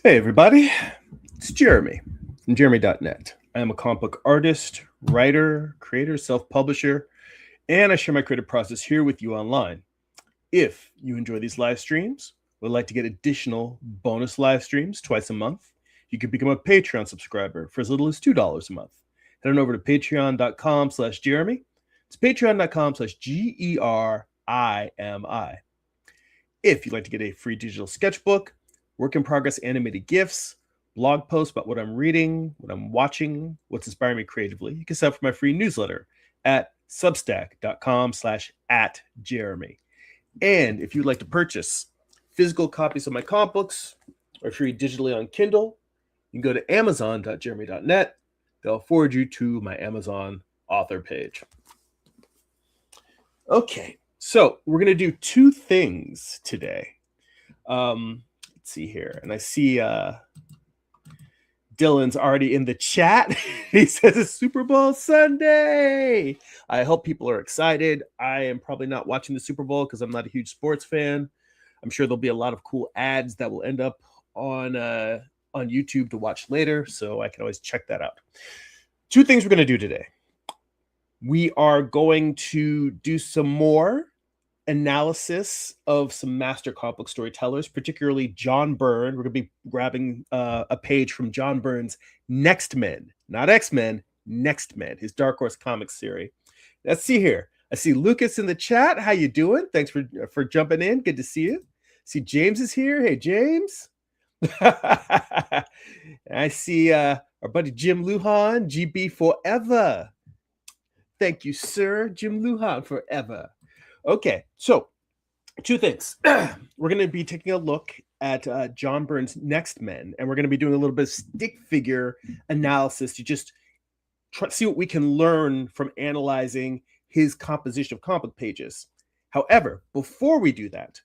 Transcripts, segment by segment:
Hey everybody, it's Jeremy from Jeremy.net. I am a comic book artist, writer, creator, self-publisher, and I share my creative process here with you online. If you enjoy these live streams, would like to get additional bonus live streams twice a month, you can become a Patreon subscriber for as little as $2 a month. Head on over to patreon.com/Jeremy. It's patreon.com/GERIMI. If you'd like to get a free digital sketchbook, work in progress animated GIFs, blog posts about what I'm reading, what I'm watching, what's inspiring me creatively, you can sign up for my free newsletter at substack.com/@Jeremy. And if you'd like to purchase physical copies of my comic books or free digitally on Kindle, you can go to amazon.jeremy.net. They'll forward you to my Amazon author page. Okay, so we're going to do two things today. Let's see here. And I see Dylan's already in the chat. He says it's Super Bowl Sunday. I hope people are excited. I am probably not watching the Super Bowl because I'm not a huge sports fan. I'm sure there'll be a lot of cool ads that will end up on YouTube to watch later, so I can always check that out. Two things we're going to do today. We are going to do some more analysis of some master comic book storytellers, particularly John Byrne. We're going to be grabbing a page from John Byrne's Next Men, not X-Men, Next Men, his Dark Horse Comics series. Let's see here. I see Lucas in the chat. How you doing? Thanks for jumping in. Good to see you. See James is here. Hey, James. I see our buddy Jim Lujan, GB forever. Thank you, sir. Jim Lujan forever. Okay, so two things. We're going to be taking a look at John Byrne's Next Men, and we're going to be doing a little bit of stick figure analysis to just see what we can learn from analyzing his composition of comic pages. However, before we do that,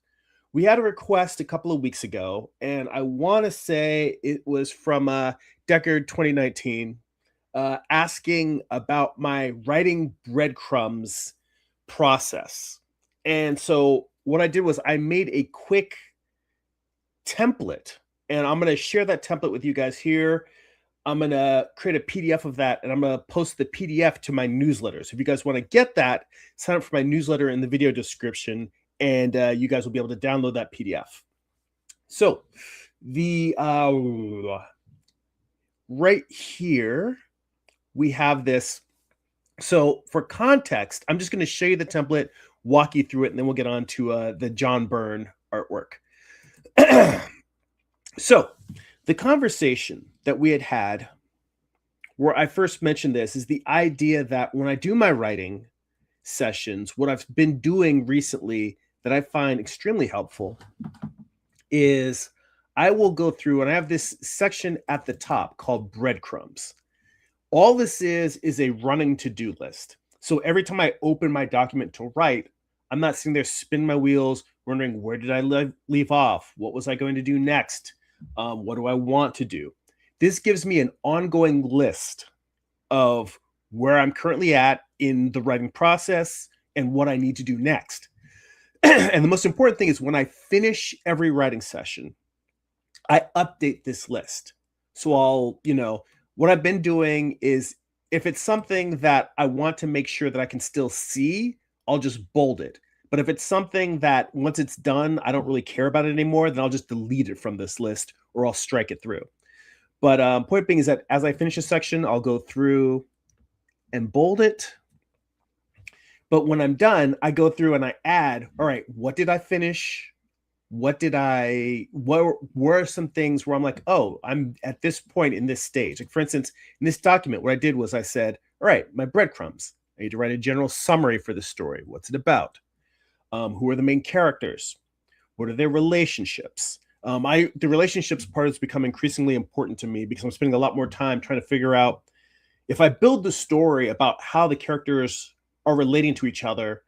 we had a request a couple of weeks ago, and I want to say it was from Deckard 2019, asking about my writing breadcrumbs process. And so what I did was I made a quick template, and I'm going to share that template with you guys here. I'm going to create a PDF of that, and I'm going to post the PDF to my newsletter. So if you guys want to get that, sign up for my newsletter in the video description, and you guys will be able to download that PDF. So the right here, we have this. So for context, I'm just going to show you the template, walk you through it, and then we'll get on to the John Byrne artwork. So the conversation that we had where I first mentioned this is the idea that when I do my writing sessions, what I've been doing recently that I find extremely helpful is I will go through, and I have this section at the top called breadcrumbs. All this is a running to-do list. So every time I open my document to write, I'm not sitting there spinning my wheels, wondering where did I leave off? What was I going to do next? What do I want to do? This gives me an ongoing list of where I'm currently at in the writing process and what I need to do next. And the most important thing is when I finish every writing session, I update this list. So I'll, what I've been doing is if it's something that I want to make sure that I can still see, I'll just bold it. But if it's something that once it's done, I don't really care about it anymore, then I'll just delete it from this list or I'll strike it through. But point being is that as I finish a section, I'll go through and bold it. But when I'm done, I go through and I add, all right, what did I finish? What were some things where I'm like, oh, I'm at this point in this stage. Like for instance, in this document, what I did was I said, all right, my breadcrumbs. I need to write a general summary for the story. What's it about? Who are the main characters? What are their relationships? The relationships part has become increasingly important to me because I'm spending a lot more time trying to figure out if I build the story about how the characters are relating to each other,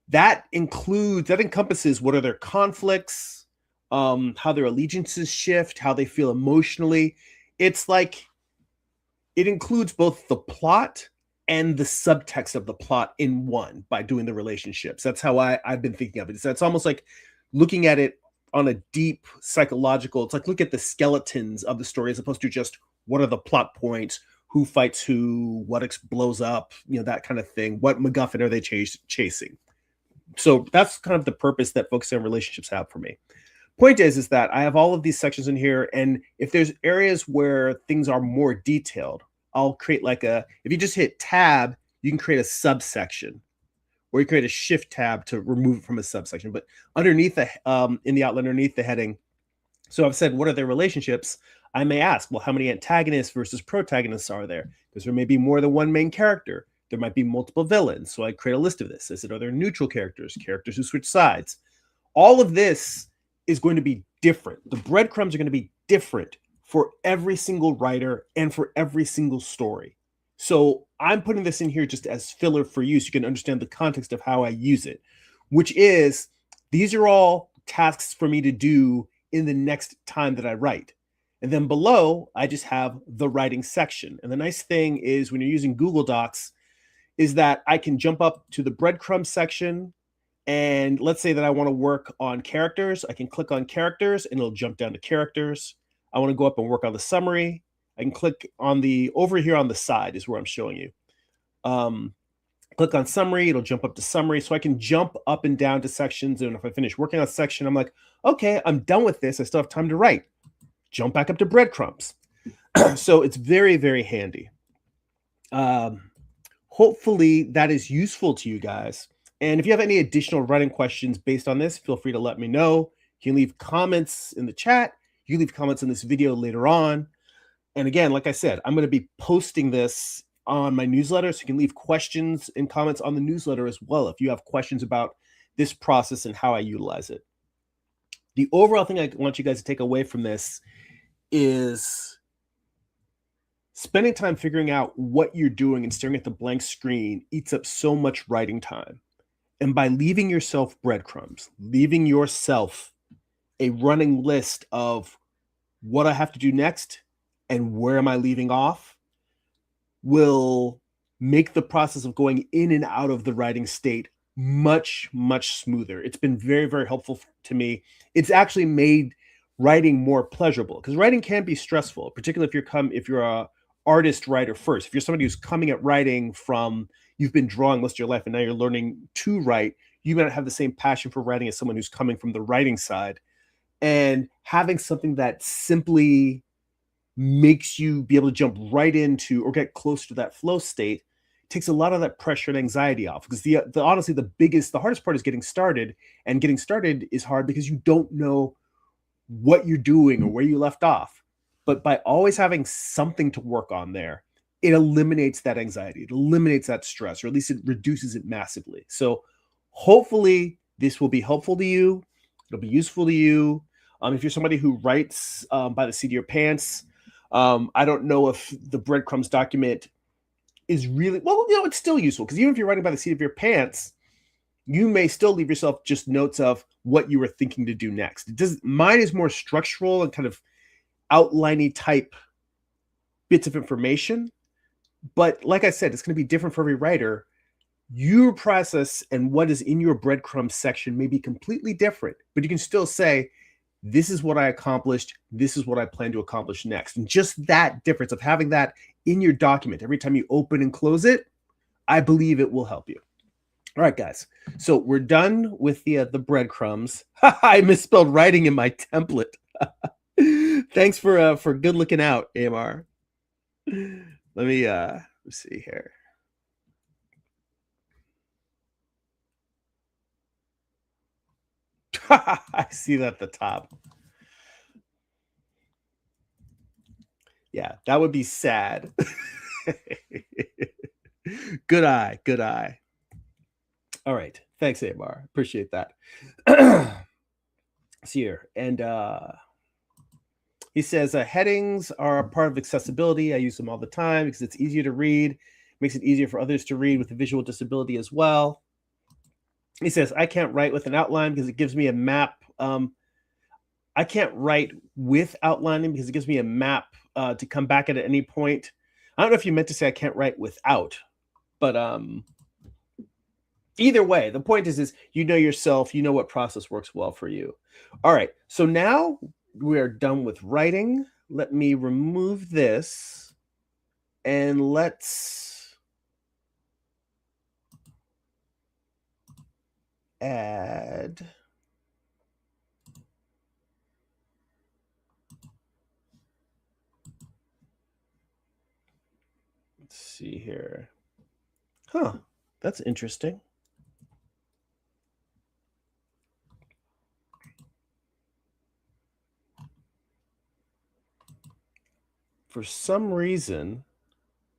that encompasses what are their conflicts, how their allegiances shift, how they feel emotionally. It's like it includes both the plot and the subtext of the plot in one by doing the relationships. That's how I've been thinking of it. So it's almost like looking at it on a deep psychological, it's like look at the skeletons of the story as opposed to just what are the plot points, who fights who, what blows up, that kind of thing. What MacGuffin are they chasing? So that's kind of the purpose that focusing on relationships have for me. Point is that I have all of these sections in here, and if there's areas where things are more detailed, I'll create if you just hit tab, you can create a subsection, or you create a shift tab to remove it from a subsection. But underneath in the outline, underneath the heading, so I've said, what are their relationships? I may ask, well, how many antagonists versus protagonists are there? Because there may be more than one main character. There might be multiple villains. So I create a list of this. I said, are there neutral characters, characters who switch sides? All of this is going to be different. The breadcrumbs are going to be different for every single writer and for every single story. So I'm putting this in here just as filler for you so you can understand the context of how I use it, which is these are all tasks for me to do in the next time that I write. And then below, I just have the writing section. And the nice thing is when you're using Google Docs is that I can jump up to the breadcrumb section. And let's say that I want to work on characters. I can click on characters and it'll jump down to characters. I want to go up and work on the summary. I can click on over here on the side is where I'm showing you. Click on summary, it'll jump up to summary. So I can jump up and down to sections. And if I finish working on a section, I'm like, okay, I'm done with this. I still have time to write. Jump back up to breadcrumbs. So it's very, very handy. Hopefully that is useful to you guys. And if you have any additional writing questions based on this, feel free to let me know. You can leave comments in the chat. You can leave comments in this video later on. And again, like I said, I'm going to be posting this on my newsletter, so you can leave questions and comments on the newsletter as well if you have questions about this process and how I utilize it. The overall thing I want you guys to take away from this is spending time figuring out what you're doing and staring at the blank screen eats up so much writing time. And by leaving yourself breadcrumbs, leaving yourself a running list of what I have to do next and where am I leaving off, will make the process of going in and out of the writing state much, much smoother. It's been very, very helpful to me. It's actually made writing more pleasurable because writing can be stressful, particularly if you're a artist writer first. If you're somebody who's coming at writing from, you've been drawing most of your life and now you're learning to write, you may not have the same passion for writing as someone who's coming from the writing side. And having something that simply makes you be able to jump right into or get close to that flow state takes a lot of that pressure and anxiety off. Because honestly, the hardest part is getting started, and getting started is hard because you don't know what you're doing or where you left off. But by always having something to work on there, it eliminates that anxiety, it eliminates that stress, or at least it reduces it massively. So hopefully this will be helpful to you. It'll be useful to you. If you're somebody who writes by the seat of your pants, I don't know if the breadcrumbs document is really, well, it's still useful because even if you're writing by the seat of your pants, you may still leave yourself just notes of what you were thinking to do next. Mine is more structural and kind of outliney type bits of information. But like I said, it's going to be different for every writer. Your process and what is in your breadcrumb section may be completely different, but you can still say, this is what I accomplished. This is what I plan to accomplish next. And just that difference of having that in your document every time you open and close it, I believe it will help you. All right, guys. So we're done with the breadcrumbs. I misspelled writing in my template. Thanks for good looking out, AMR. Let me see here. I see that at the top. Yeah, that would be sad. Good eye, good eye. All right. Thanks, Amar. Appreciate that. See here. And he says, headings are a part of accessibility. I use them all the time because it's easier to read. Makes it easier for others to read with a visual disability as well. He says, I can't write with an outline because it gives me a map. I can't write with outlining because it gives me a map to come back at any point. I don't know if you meant to say I can't write without, but Either way, the point is you know yourself, you know what process works well for you. All right, so now we're done with writing. Let me remove this and let's add. Let's see here. Huh, that's interesting. For some reason,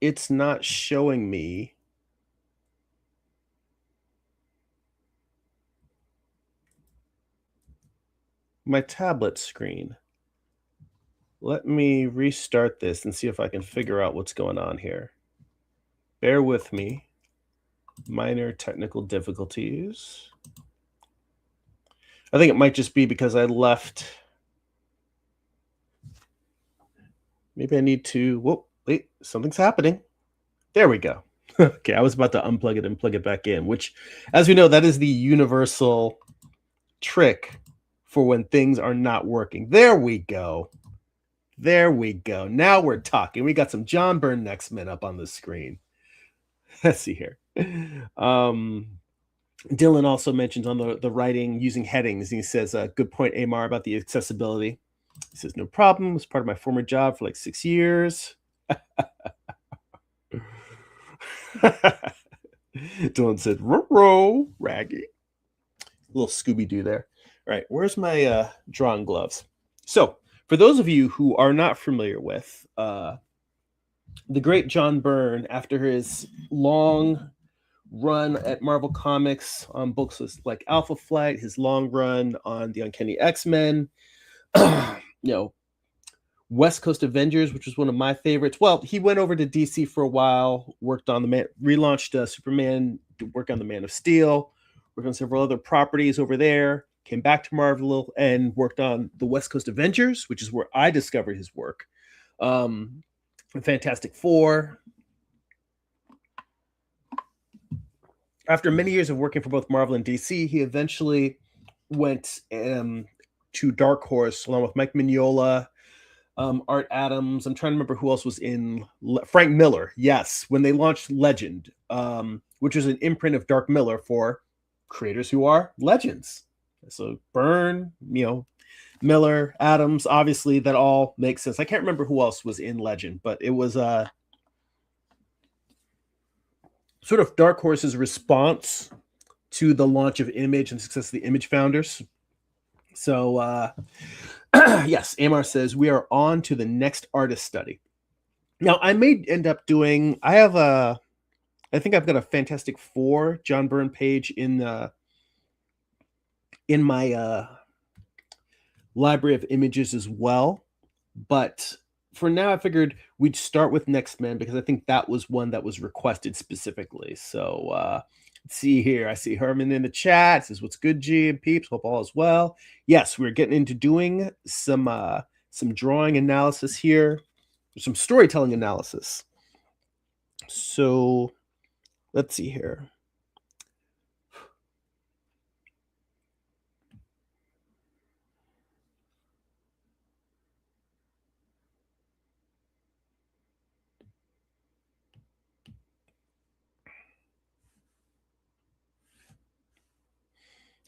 it's not showing me my tablet screen. Let me restart this and see if I can figure out what's going on here. Bear with me. Minor technical difficulties. I think it might just be because I left. Maybe I need to. Whoa, wait, something's happening. There we go. Okay, I was about to unplug it and plug it back in, which, as we know, that is the universal trick for when things are not working. There we go. There we go. Now we're talking. We got some John Byrne next men up on the screen. Let's see here. Dylan also mentions on the writing using headings. He says, good point, Amar, about the accessibility. He says, no problem. It was part of my former job for like 6 years. Dylan said, row, Raggy. Little Scooby-Doo there. All right, where's my drawing gloves? So, for those of you who are not familiar with the great John Byrne, after his long run at Marvel Comics on books like Alpha Flight, his long run on the Uncanny X-Men, West Coast Avengers, which was one of my favorites. Well, he went over to DC for a while, worked on relaunched Superman, worked on the Man of Steel, worked on several other properties over there, came back to Marvel and worked on the West Coast Avengers, which is where I discovered his work. Fantastic Four. After many years of working for both Marvel and DC, he eventually went to Dark Horse along with Mike Mignola, Art Adams. I'm trying to remember who else was in. Frank Miller, yes, when they launched Legend, which was an imprint of Dark Miller for creators who are legends. So Byrne, Miller, Adams, obviously that all makes sense. I can't remember who else was in Legend, but it was sort of Dark Horse's response to the launch of Image and success of the Image founders. So, yes, Amar says we are on to the next artist study. Now, I may end up doing. I think I've got a Fantastic Four John Byrne page in my library of images as well. But for now, I figured we'd start with Next Man because I think that was one that was requested specifically. So let's see here. I see Herman in the chat. It says, what's good, G and peeps? Hope all is well. Yes, we're getting into doing some drawing analysis here, some storytelling analysis. So let's see here.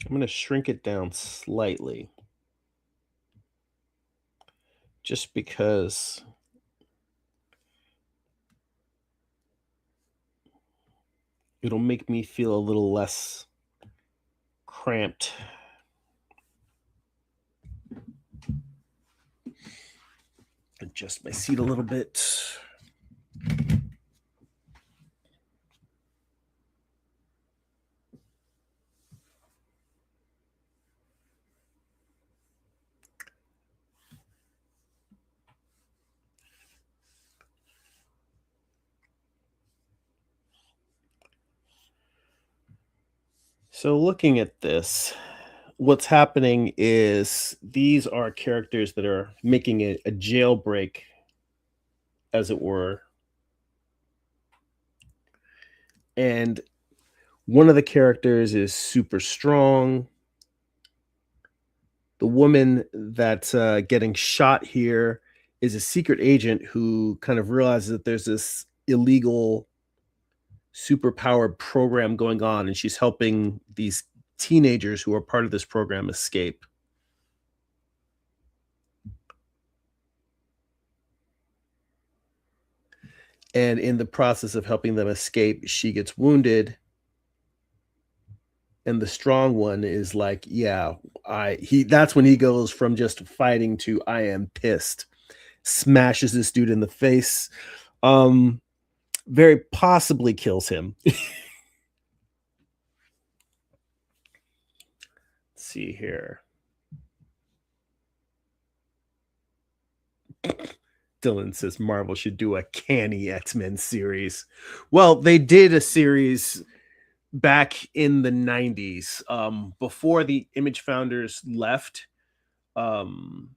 I'm going to shrink it down slightly just because it'll make me feel a little less cramped. Adjust my seat a little bit. So looking at this, what's happening is these are characters that are making a jailbreak, as it were. And One of the characters is super strong. The woman that's getting shot here is a secret agent who kind of realizes that there's this illegal superpowered program going on, and she's helping these teenagers who are part of this program escape. And in the process of helping them escape, she gets wounded. And the strong one is like, yeah, that's when he goes from just fighting to I am pissed. Smashes this dude in the face. Um, very possibly kills him. Let's see here. Dylan says Marvel should do a canny X-Men series. Well, they did a series back in the 90s, before the Image founders left. um,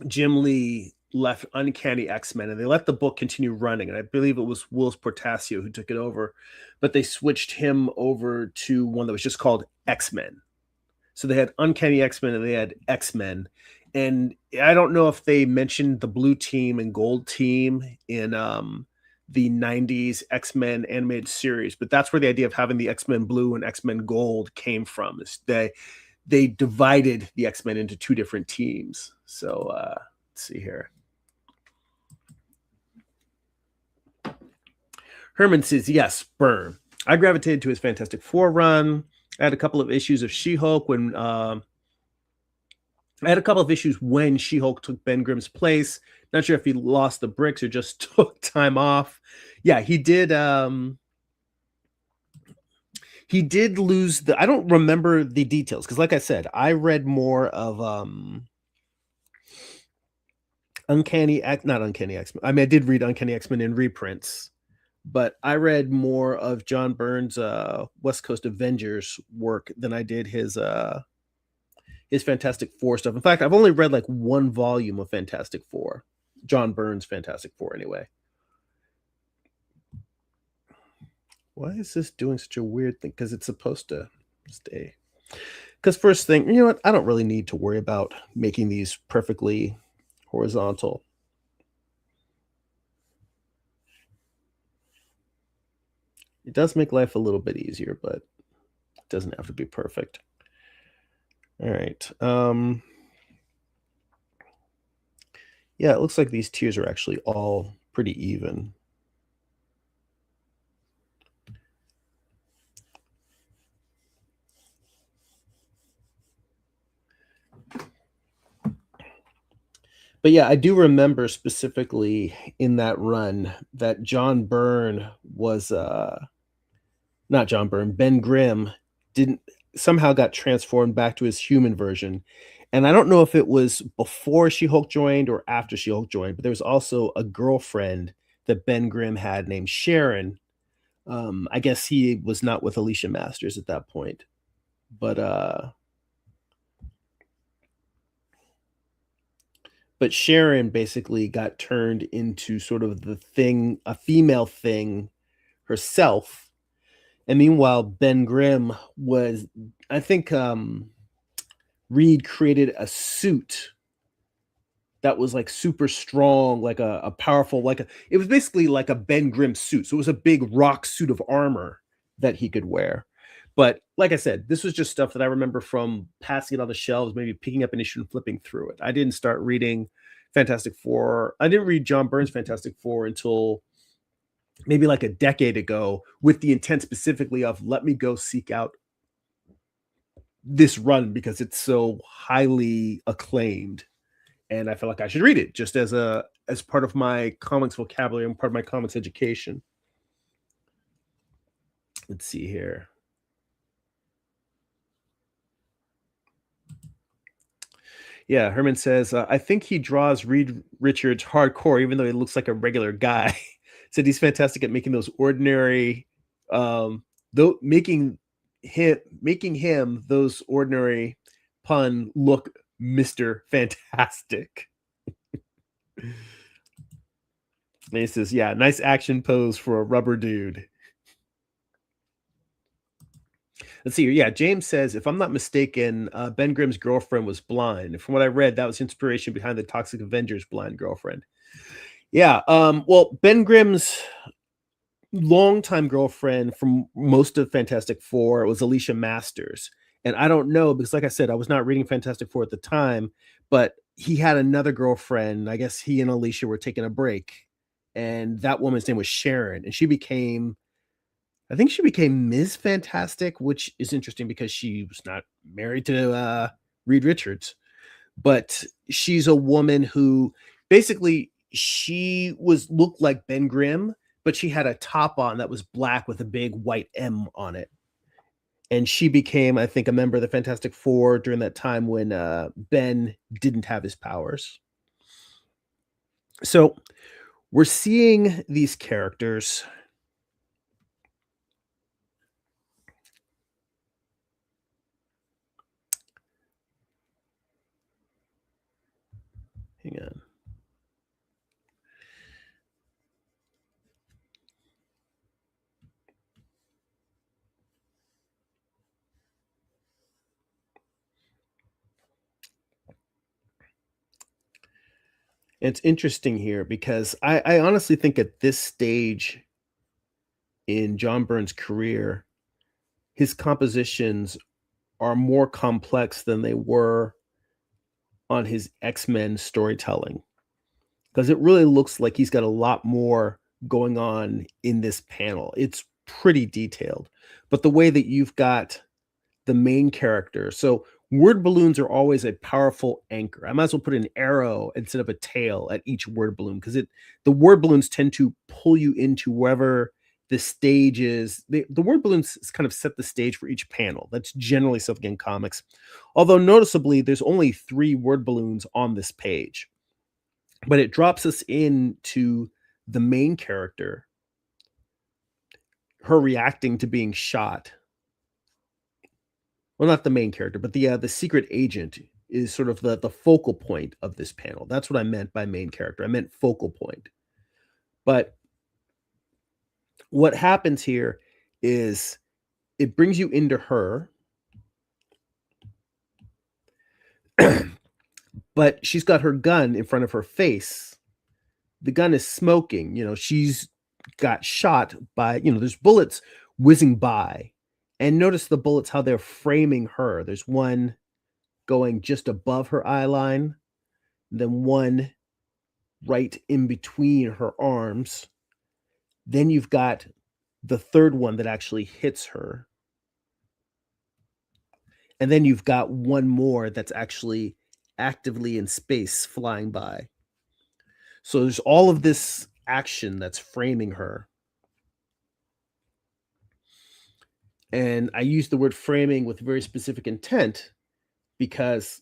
Jim Lee left Uncanny X-Men, and they let the book continue running, and I believe it was Wills Portasio who took it over, but they switched him over to one that was just called X-Men. So they had Uncanny X-Men and they had X-Men. And I don't know if they mentioned the blue team and gold team in the 90s X-Men animated series, but that's where the idea of having the X-Men blue and X-Men gold came from. Is they divided the X-Men into two different teams. So let's see here. Herman says, yes, Byrne. I gravitated to his Fantastic Four run. I had a couple of issues of She-Hulk when She-Hulk took Ben Grimm's place. Not sure if he lost the bricks or just took time off. Yeah, he did. He did lose I don't remember the details because, like I said, I read more of not Uncanny X-Men. I mean, I did read Uncanny X-Men in reprints, but I read more of John Byrne's West Coast Avengers work than I did his Fantastic Four stuff. In fact, I've only read like one volume of Fantastic Four, John Byrne's Fantastic Four, anyway. Why is this doing such a weird thing? Because it's supposed to stay. Because first thing, you know what? I don't really need to worry about making these perfectly horizontal. It does make life a little bit easier, but it doesn't have to be perfect. All right. Yeah, it looks like these tiers are actually all pretty even. But yeah, I do remember specifically in that run that John Byrne was not John Byrne, Ben Grimm didn't somehow got transformed back to his human version. And I don't know if it was before She-Hulk joined or after She-Hulk joined, but there was also a girlfriend that Ben Grimm had named Sharon. I guess he was not with Alicia Masters at that point. But Sharon basically got turned into sort of a female thing herself. And meanwhile, Ben Grimm was, I think, Reed created a suit that was like super strong, like a powerful, it was basically like a Ben Grimm suit. So it was a big rock suit of armor that he could wear. But like I said, this was just stuff that I remember from passing it on the shelves, maybe picking up an issue and flipping through it. I didn't start reading Fantastic Four. I didn't read John Byrne's Fantastic Four until maybe like a decade ago, with the intent specifically of let me go seek out this run because it's so highly acclaimed. And I feel like I should read it just as part of my comics vocabulary and part of my comics education. Let's see here. Yeah, Herman says, I think he draws Reed Richards hardcore, even though he looks like a regular guy. Said he's fantastic at making those ordinary, making him those ordinary pun look Mr. Fantastic. And he says, yeah, nice action pose for a rubber dude. Let's see here. Yeah, James says, if I'm not mistaken, Ben Grimm's girlfriend was blind. And from what I read, that was inspiration behind the Toxic Avengers blind girlfriend. Yeah. Well, Ben Grimm's longtime girlfriend from most of Fantastic Four was Alicia Masters. And I don't know because, like I said, I was not reading Fantastic Four at the time, but he had another girlfriend. I guess he and Alicia were taking a break, and that woman's name was Sharon, and she became, I think she became Ms. Fantastic, which is interesting because she was not married to Reed Richards, but she's a woman who basically she was looked like Ben Grimm, but she had a top on that was black with a big white M on it. And she became, I think, a member of the Fantastic Four during that time when Ben didn't have his powers. So we're seeing these characters. Hang on. It's interesting here because I honestly think at this stage in John Byrne's career, his compositions are more complex than they were on his X-Men storytelling. Because it really looks like he's got a lot more going on in this panel. It's pretty detailed. But the way that you've got the main character. So word balloons are always a powerful anchor. I might as well put an arrow instead of a tail at each word balloon because the word balloons tend to pull you into wherever the stage is. The word balloons kind of set the stage for each panel. That's generally something in comics. Although noticeably, there's only 3 word balloons on this page. But it drops us into the main character, her reacting to being shot. Well, not the main character, but the secret agent is sort of the focal point of this panel. That's what I meant by main character. I meant focal point. But what happens here is it brings you into her, but she's got her gun in front of her face. The gun is smoking. She's got shot by, there's bullets whizzing by. And notice the bullets, how they're framing her. There's one going just above her eye line, then one right in between her arms. Then you've got the third one that actually hits her. And then you've got one more that's actually actively in space flying by. So there's all of this action that's framing her. And I use the word framing with very specific intent because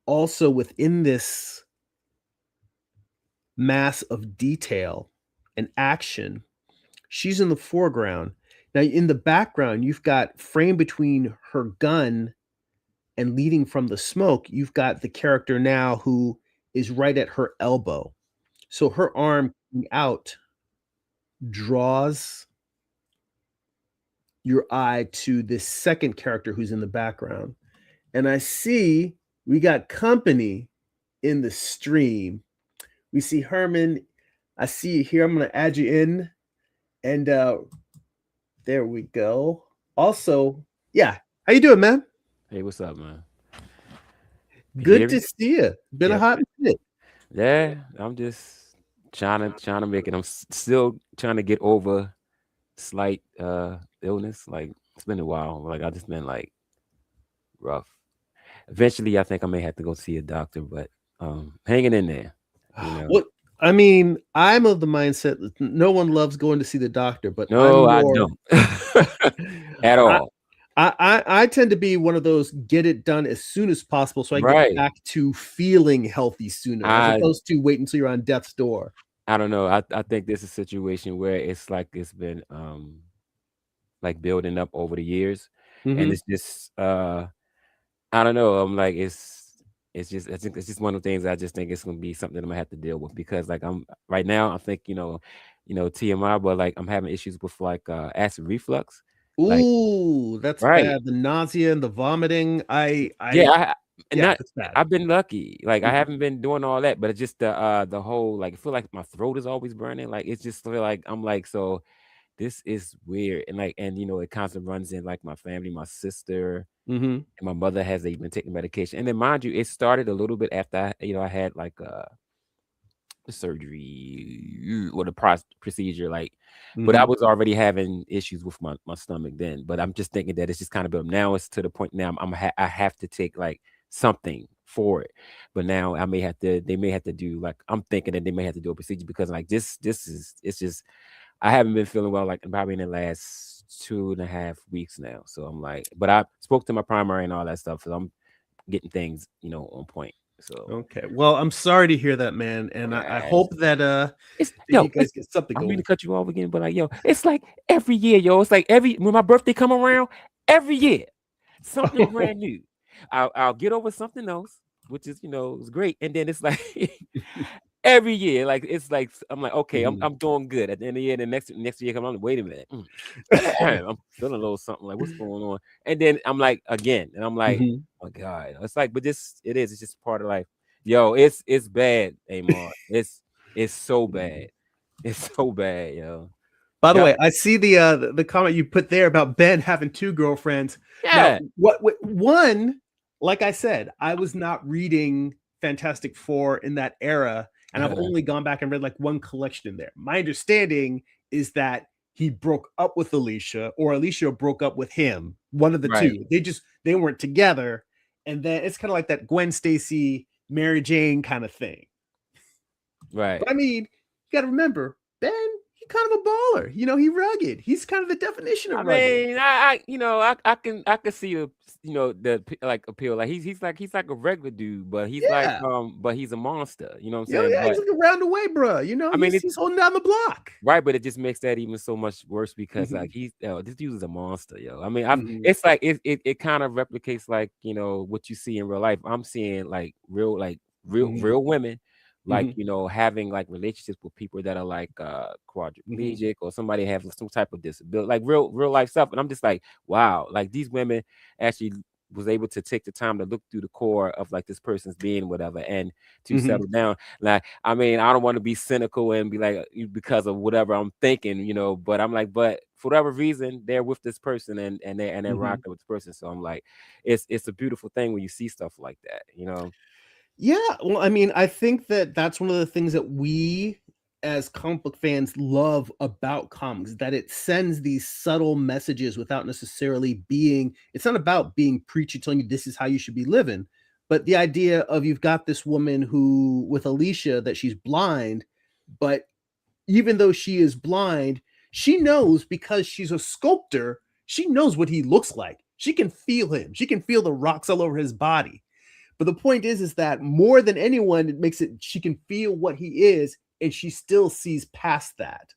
also within this mass of detail and action, she's in the foreground. Now, in the background, you've got frame between her gun and leading from the smoke, you've got the character now who is right at her elbow. So her arm out draws your eye to this second character who's in the background. And I see we got company in the stream. We see Herman. I see you here. I'm going to add you in. And there we go. Also, yeah. How you doing, man? Hey, what's up, man? You Good hear to me? see you. Been a Yep. hot minute. Yeah, I'm just trying to make it. Still trying to get over slight illness. Like it's been a while. Like I just been like rough. Eventually, I think I may have to go see a doctor, but hanging in there. You know. What I mean, I'm of the mindset that no one loves going to see the doctor, but I'm No, I more don't at I, all. I tend to be one of those get it done as soon as possible so I get Right. back to feeling healthy sooner as I opposed to wait until you're on death's door. I don't know. I think this is a situation where it's like it's been like building up over the years, and Hmm. it's just I don't know. I'm like it's just I think it's just one of the things I just think it's gonna be something that I'm gonna have to deal with because like I'm right now I think TMI, but like I'm having issues with like acid reflux. Like, Ooh, that's right. bad. The nausea and the vomiting. Yeah, and Yeah, not that's bad. I've been lucky. Like, I Mhm. haven't been doing all that, but it's just the whole, like, I feel like my throat is always burning. Like, it's just feel like I'm like, so this is weird. And like, and it constantly runs in like my family, my sister Mhm. and my mother has even taken medication. And then mind you, it started a little bit after I had like the surgery or the procedure, like, but I Mhm. was already having issues with my stomach then. But I'm just thinking that it's just kind of built. Now it's to the point now I have to take like something for it. But now they may have to do like, I'm thinking that they may have to do a procedure because like this is it's just I haven't been feeling well like probably in the last 2.5 weeks now. So I'm like, but I spoke to my primary and all that stuff. So I'm getting things, on point. So Okay. Well, I'm sorry to hear that, man, and I yeah, hope that, it's that you yo, guys get something I don't mean to going. cut you off again, but like, yo, it's like every year, yo. It's like every when my birthday come around, every year, something brand new. I'll get over something else, which is, it's great. And then it's like every year, like it's like I'm like, okay, I'm Mhm. I'm doing good. At the end of the year, the next year come on, wait a minute. I'm feeling a little something like what's going on? And then I'm like again, and I'm like, Mhm. oh my God. It's like, but it's just part of life. Yo, it's bad, Amar. It's so bad. It's so bad, yo. By the Yeah, way, I see the comment you put there about Ben having 2 girlfriends. Now, yeah. what one, like I said, I was not reading Fantastic Four in that era, and I've only gone back and read like one collection in there. My understanding is that he broke up with Alicia, or Alicia broke up with him, one of the Right, 2. They weren't together, and then it's kind of like that Gwen Stacy, Mary Jane kind of thing. right. But I mean, you got to remember, Ben, he's kind of a baller. He rugged. He's kind of the definition I of rugged. mean, I can see like appeal. Like he's like a regular dude, but he's like Yeah. but he's a monster. You know what I'm Yeah, saying? yeah, he's But like around the way, bro. I mean, He's holding down the block. right, but it just makes that even so much worse because Mhm, like this dude is a monster, yo. I mean, I've mhm, it's like it kind of replicates like what you see in real life. I'm seeing like mhm, real women like mhm, having like relationships with people that are like mhm, quadriplegic or somebody have some type of disability, like real life stuff. And I'm just like, wow, like these women actually was able to take the time to look through the core of like this person's being, whatever, and to mhm, settle down. Like, I mean, I don't want to be cynical and be like because of whatever I'm thinking, but I'm like, but for whatever reason, they're with this person and they're mhm. rocking with this person. So I'm like, it's a beautiful thing when you see stuff like that. Yeah, well, I mean, I think that that's one of the things that we as comic book fans love about comics, that it sends these subtle messages without necessarily being it's not about being preachy telling you this is how you should be living, but the idea of you've got this woman who with Alicia that she's blind, but even though she is blind, she knows because she's a sculptor, she knows what he looks like. She can feel him. She can feel the rocks all over his body. But the point is that more than anyone, it makes it she can feel what he is, and she still sees past that.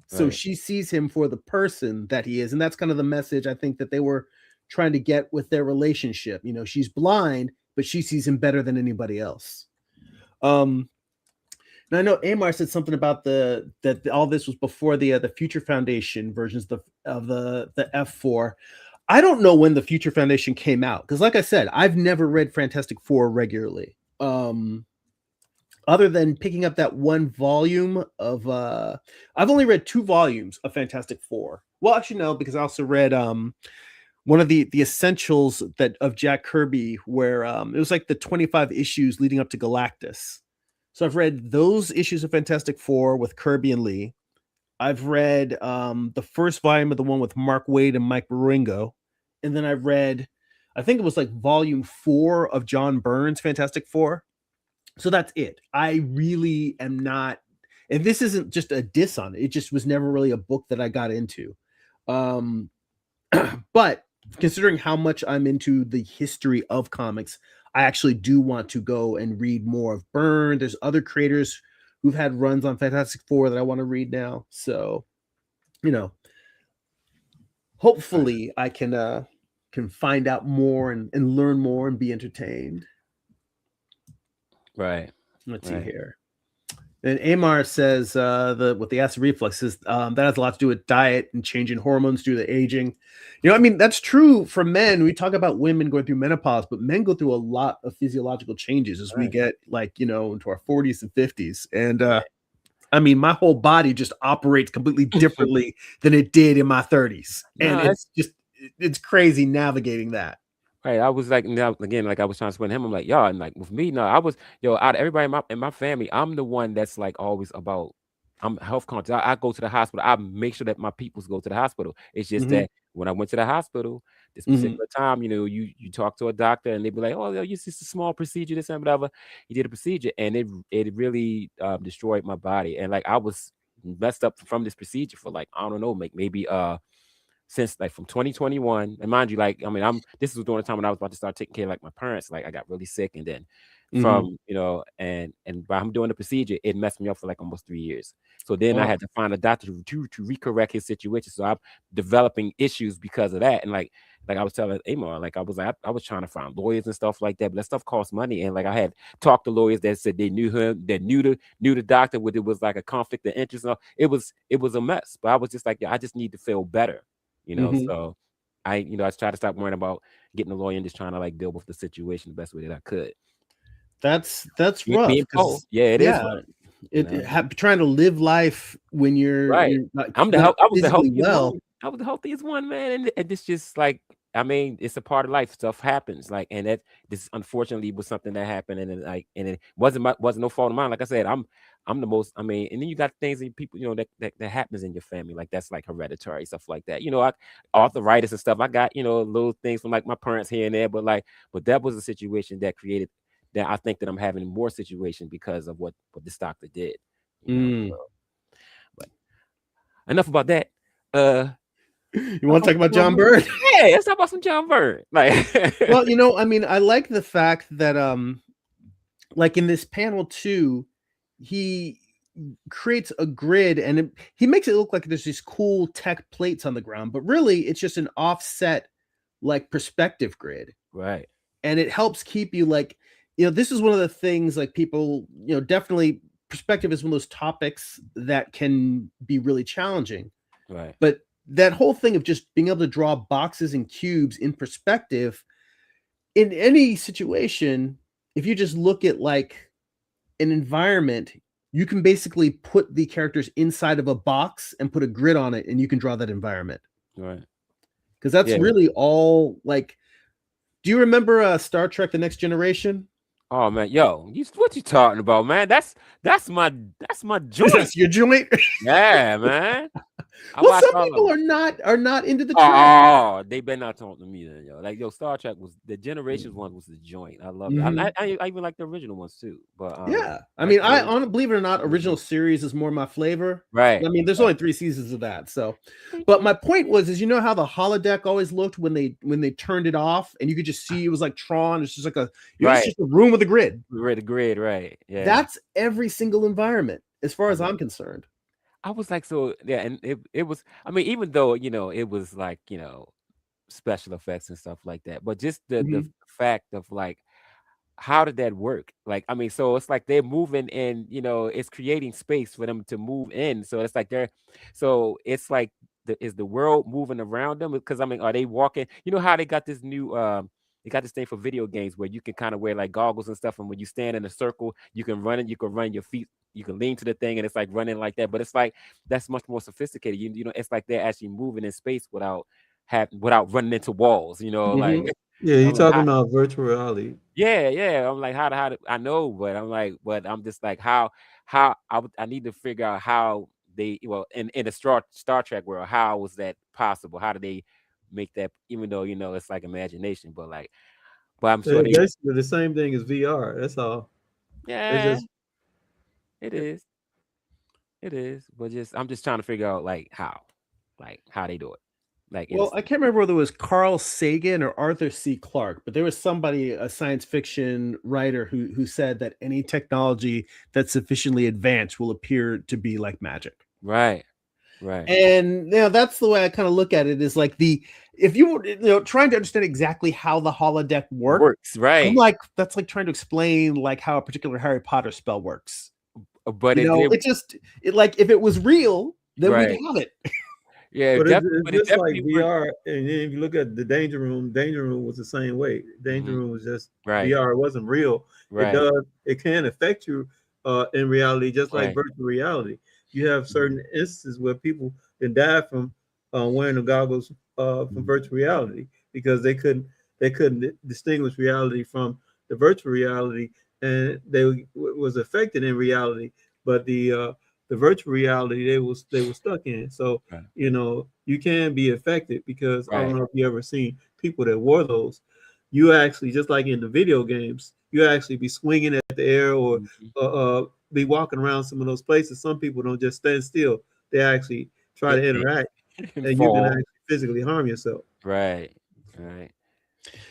So Right. she sees him for the person that he is, and that's kind of the message I think that they were trying to get with their relationship. She's blind, but she sees him better than anybody else. Um, and I know Amar said something about all this was before the Future Foundation versions of the F4. I don't know when the Future Foundation came out because, like I said, I've never read Fantastic Four regularly. Other than picking up that one volume of, I've only read 2 volumes of Fantastic Four. Well, actually, no, because I also read one of the essentials that of Jack Kirby, where it was like the 25 issues leading up to Galactus. So I've read those issues of Fantastic Four with Kirby and Lee. I've read the first volume of the one with Mark Waid and Mike Wieringo, and then I read, I think it was like volume 4 of John Byrne's Fantastic Four. So that's it. I really am not, and this isn't just a diss on it. It just was never really a book that I got into. Um, but considering how much I'm into the history of comics, I actually do want to go and read more of Byrne. There's other creators who've had runs on Fantastic Four that I want to read now. So, you know, Right. hopefully I can find out more and learn more and be entertained. Right. Let's see Right. here. And Amar says the with the acid reflux is that has a lot to do with diet and changing hormones due to aging. I mean that's true for men. We talk about women going through menopause, but men go through a lot of physiological changes as we Right. get into our 40s and 50s. And Yeah. I mean, my whole body just operates completely differently than it did in my 30s, and No, that's it's crazy navigating that. right. I was like, now again, like I was trying to explain to him. I'm like, y'all, and like with me, no, I was, out of everybody in my family, I'm the one that's like always about. I'm health conscious. I go to the hospital. I make sure that my peoples go to the hospital. It's just Hmm. that when I went to the hospital, this Hmm. particular time, you talk to a doctor and they be like, oh, it's just a small procedure, this and whatever. He did a procedure and it really destroyed my body. And like I was messed up from this procedure for like I don't know, maybe since like from 2021. And mind you, like I mean, this was during the time when I was about to start taking care of like my parents. Like I got really sick, and then Hmm. from and by him doing the procedure, it messed me up for like almost 3 years. So then I Wow. had to find a doctor to recorrect his situation. So I'm developing issues because of that. And like I was telling Amar, like I was trying to find lawyers and stuff like that, but that stuff costs money. And like I had talked to lawyers that said they knew him, that knew the doctor, with it was like a conflict of interest. And it was a mess. But I was just like, yeah, I just need to feel better. Hmm. So I try to stop worrying about getting a lawyer and just trying to like deal with the situation the best way that I could. That's rough Being poor, because yeah, it is yeah, rough, you know. trying to live life when Right. you're not I'm the not health I was the physically healthiest well. one. I was the healthiest one, man, and it's just like I mean, it's a part of life. Stuff happens, like, and that this unfortunately was something that happened, and it wasn't no fault of mine. Like I said, I'm the most. I mean, and then you got things in people, that happens in your family, like that's like hereditary stuff like that. Arthritis and stuff. I got little things from like my parents here and there, but that was a situation that created that I think that I'm having more situation because of what this doctor did. Mm. But enough about that. Uh, You talk want to about talk about John John Byrne. Byrne? Yeah, let's talk about some John Byrne. Like, Well, I mean, I like the fact that like in this panel too, he creates a grid and he makes it look like there's these cool tech plates on the ground, but really it's just an offset like perspective grid. right, And it helps keep you like, this is one of the things like people, definitely perspective is one of those topics that can be really challenging. right, But that whole thing of just being able to draw boxes and cubes in perspective in any situation, if you just look at like an environment, you can basically put the characters inside of a box and put a grid on it and you can draw that environment. right. Because that's Yeah. really all like, do you remember Star Trek The Next Generation? Oh man, yo, what you talking about, man? That's my joint. That's your joint. Yeah, man. I Well, watch some all of people them. are not into the Trek. Oh, they better not talk to me then, yo. Like, yo, Star Trek was the Generations one was the joint. I loved it. Mhm. I even like the original ones too. But Yeah, I Next mean, I Generation on believe it or not, was original good. series is more my flavor. Right, I mean, there's right. only 3 seasons of that, so. But my point was, is how the holodeck always looked when they turned it off, and you could just see it was like Tron. It's just like it's Right. just a room with a grid. The grid, right. Yeah. That's every single environment, as far I as love I'm concerned. I was like, so yeah, and it was I mean, even though, it was like, special effects and stuff like that, but just the Mhm. fact of like how did that work? Like, I mean, so it's like they're moving and it's creating space for them to move in. So it's like it's like is the world moving around them? Because I mean, are they walking? You know how they got this new they got this thing for video games where you can kind of wear like goggles and stuff, and when you stand in a circle, you can run it, you can run your feet, you can lean to the thing, and it's like running like that. But it's like that's much more sophisticated. It's like they're actually moving in space without running into walls. Like Mhm. Yeah, you I'm like, talking about virtual reality. yeah, yeah. I'm like, I know, but I'm like, but I'm just like, how I need to figure out how they, well, in the Star Trek world, how was that possible? How did they make that? Even though it's like imagination, but I'm sure They're they, basically the same thing as VR. That's all. They yeah, just it is, it is. But I'm just trying to figure out like how they do it, like Well, I can't remember whether it was Carl Sagan or Arthur C. Clarke, but there was somebody, a science fiction writer, who said that any technology that's sufficiently advanced will appear to be like magic. right, right, And that's the way I kind of look at it. Is like if you were trying to understand exactly how the holodeck worked, works, I'm right. like that's like trying to explain like how a particular Harry Potter spell works. but it did like if it was real, then we'd right. have it. Yeah, But but it's it just like definitely worked. VR. And then if you look at the Danger Room was the same way. Danger Mhm. Room was just Right, VR. It wasn't real. right, It can affect you in reality, just like right. virtual reality. You have Mhm, certain instances where people can die from wearing the goggles from mhm. virtual reality because they couldn't distinguish reality from the virtual reality, and was affected in reality. But the virtual reality they were stuck in. So Right, you can be affected because I don't right. know if you ever seen people that wore those. You actually, just like in the video games, you actually be swinging at the air or Mhm. be walking around some of those places. Some people don't just stand still; they actually try Hit to things interact, and and you can fall. actually physically harm yourself. Right, right.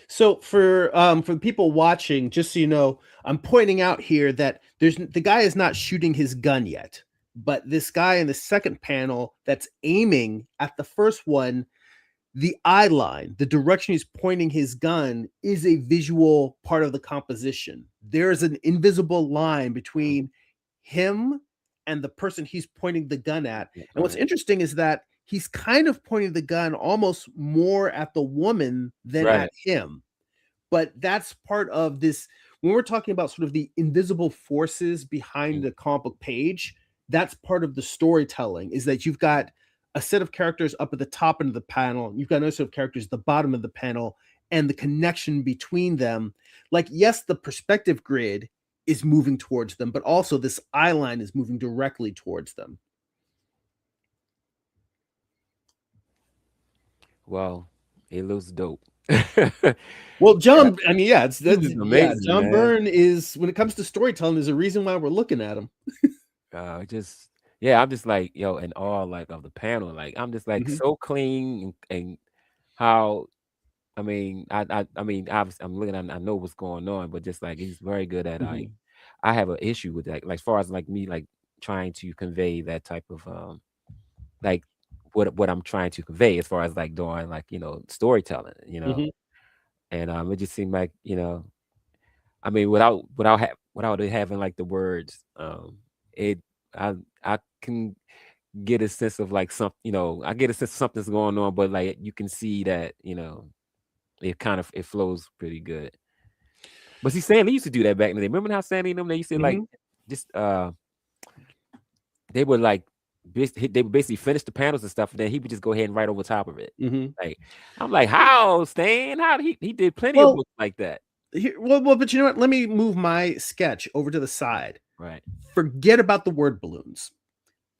So for the people watching, just so you know, I'm pointing out here that the guy is not shooting his gun yet, but this guy in the second panel that's aiming at the first one, the eye line, the direction he's pointing his gun is a visual part of the composition. There is an invisible line Oh, between him and the person he's pointing the gun at. yeah, And what's interesting is that he's kind of pointing the gun almost more at the woman than right. at him. But that's part of this when we're talking about sort of the invisible forces behind Mm, the comic book page. That's part of the storytelling, is that you've got a set of characters up at the top end of the panel, you've got another set of characters at the bottom of the panel, and the connection between them. Like, yes, the perspective grid is moving towards them, but also this eye line is moving directly towards them. Well, it looks dope. Well, Yeah, John, I mean, yeah, this is amazing, John man. Byrne is, when it comes to storytelling, there's a reason why we're looking at him. Just yeah, I'm just like, yo, in awe like of the panel. Like I'm just like Mhm, so clean and how I mean, obviously I'm looking at I know what's going on, but just like he's very good at like mhm, I have an issue with that. Like as far as like me like trying to convey that type of like what I'm trying to convey as far as like doing like, storytelling, mhm. And it just seemed like, I mean, without it having like the words, it I I can get a sense of like I get a sense of something's going on, but like you can see that, it flows pretty good. But see, Stanley used to do that back in the day. Remember how Stanley and them they used to like Mhm, just they would like they would basically finish the panels and stuff, and then he would just go ahead and write over top of it. mhm. Like I'm like, how Stan? How he did plenty of Well, books like that. but you know what? Let me move my sketch over to the side. Right. Forget about the word balloons.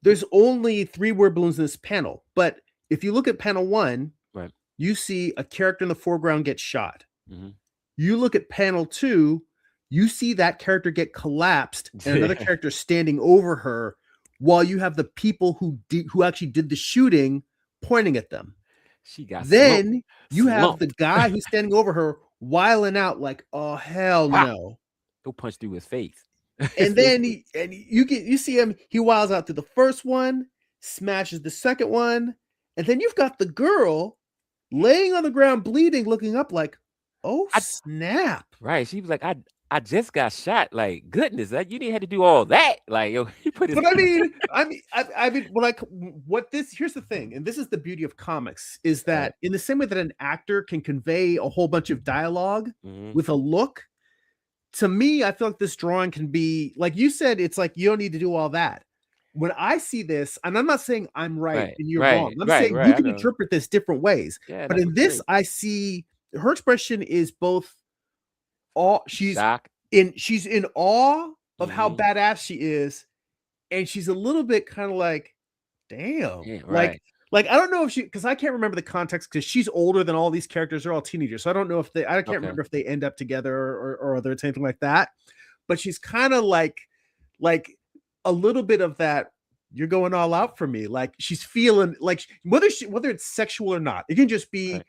There's only 3 word balloons in this panel, but if you look at panel 1, Right. you see a character in the foreground get shot. Mm-hmm. You look at panel 2, you see that character get collapsed and another character standing over her while you have the people who actually did the shooting pointing at them. She got slumped. Then you have the Slumped. guy who's standing over her wiling out like, "Oh hell Pop. no." Go punch through his face. And then you see him, he wiles out through the first one, smashes the second one, and then you've got the girl laying on the ground bleeding, looking up like, "Oh I, snap." right. She was like, I just got shot. Like, goodness, you didn't have to do all that. Like, yo, he put his But I mean, what this here's the thing, and this is the beauty of comics, is right. that in the same way that an actor can convey a whole bunch of dialogue Mm-hmm. with a look, to me, I feel like this drawing can be, like you said, it's like you don't need to do all that. When I see this, and I'm not saying I'm right Right. and you're wrong, Right. I'm Right. saying you Right. I can know. interpret this different ways. Yeah, But that's in what's this, great. I see her expression is both all Shock. she's in awe of how Mm-hmm. badass she is, and she's a little bit kind of like, damn, Yeah, like right. I don't know if she, because I can't remember the context, because she's older than all these characters. They're all teenagers, so I don't know if I can't Okay. remember if they end up together or whether it's anything like that. But she's kind of like a little bit of that. You're going all out for me. Like she's feeling like whether it's sexual or not, it can just be Right.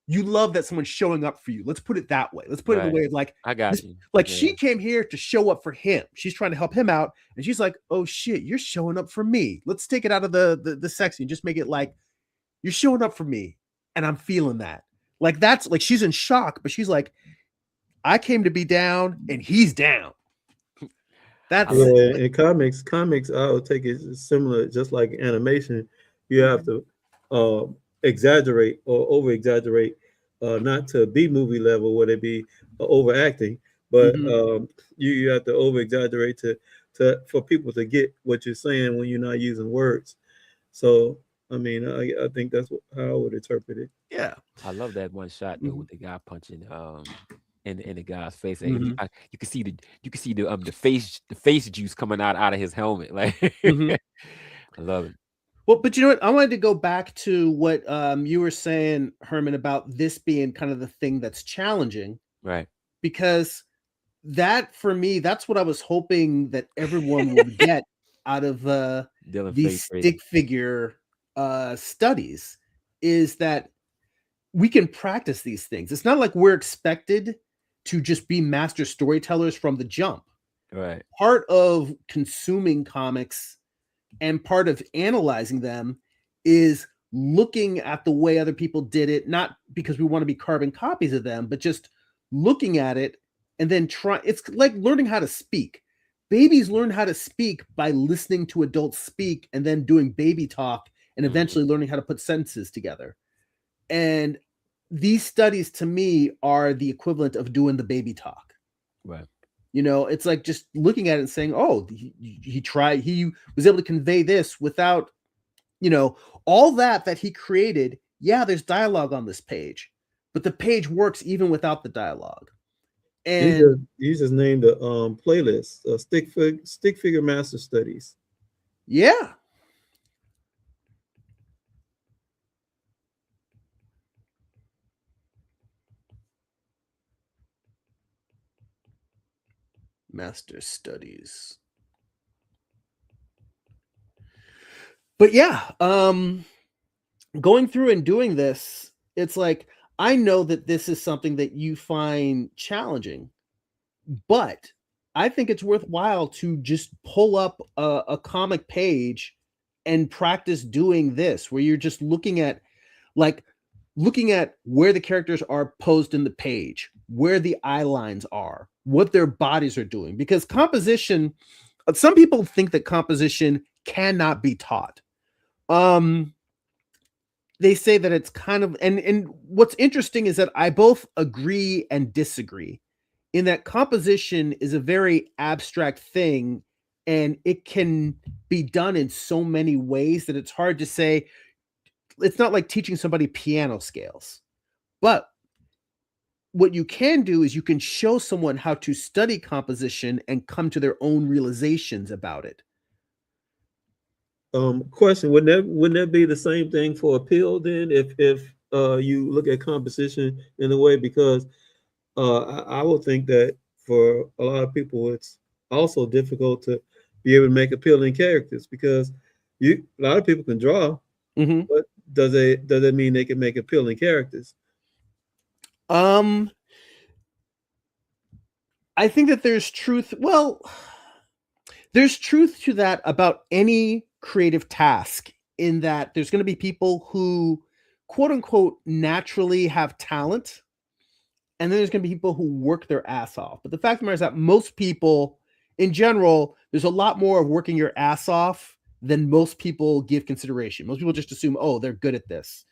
you love that someone's showing up for you. Let's put it that way. Let's put it in the Right. way of like I got this, you. like Yeah. she came here to show up for him. She's trying to help him out, and she's like, "Oh shit, you're showing up for me. Let's take it out of the sexy and just make it like you're showing up for me, and I'm feeling that." Like that's like she's in shock, but she's like, "I came to be down, and he's down." That's Yeah, in comics, I would take it similar, just like animation. You have to uh, exaggerate or over exaggerate, not to B movie level where they be overacting, but Mhm. you have to over exaggerate to for people to get what you're saying when you're not using words. So I mean, I think that's how I would interpret it. Yeah. I love that one shot though Mhm. with the guy punching in the guy's face, and Mhm. you can see the face juice coming out of his helmet. Like Mhm. I love it. Well, but you know what? I wanted to go back to what you were saying, Herman, about this being kind of the thing that's challenging, Right. because that for me, that's what I was hoping that everyone would get out of Dylan these face crazy. stick figure studies, is that we can practice these things. It's not like we're expected to just be master storytellers from the jump. Right. Part of consuming comics and part of analyzing them is looking at the way other people did it, not because we want to be carbon copies of them, but just looking at it and then try. It's like learning how to speak. Babies learn how to speak by listening to adults speak and then doing baby talk and eventually learning how to put sentences together. And these studies to me are the equivalent of doing the baby talk. Right. You know, it's like just looking at it and saying, "Oh, he tried. He was able to convey this without, you know, all that he created. Yeah, there's dialogue on this page, but the page works even without the dialogue." And You just named the playlist, stick figure master studies. yeah, master studies. But yeah, going through and doing this, it's like I know that this is something that you find challenging, but I think it's worthwhile to just pull up a comic page and practice doing this, where you're just like looking at where the characters are posed in the page, where the eye lines are, what their bodies are doing. Because composition, some people think that composition cannot be taught. Um, they say that it's kind of, and what's interesting is that I both agree and disagree, in that composition is a very abstract thing and it can be done in so many ways that it's hard to say. It's not like teaching somebody piano scales, but what you can do is you can show someone how to study composition and come to their own realizations about it. Question: wouldn't that be the same thing for appeal then? If you look at composition in a way, because I would think that for a lot of people, it's also difficult to be able to make appealing characters, because a lot of people can draw, Mm-hmm. but does it mean they can make appealing characters? um I think that there's truth. Well, there's truth to that about any creative task, in that there's going to be people who, quote unquote, naturally have talent, and then there's going to be people who work their ass off. But the fact of the matter is that most people, in general, there's a lot more of working your ass off than most people give consideration. Most people just assume, oh, they're good at this.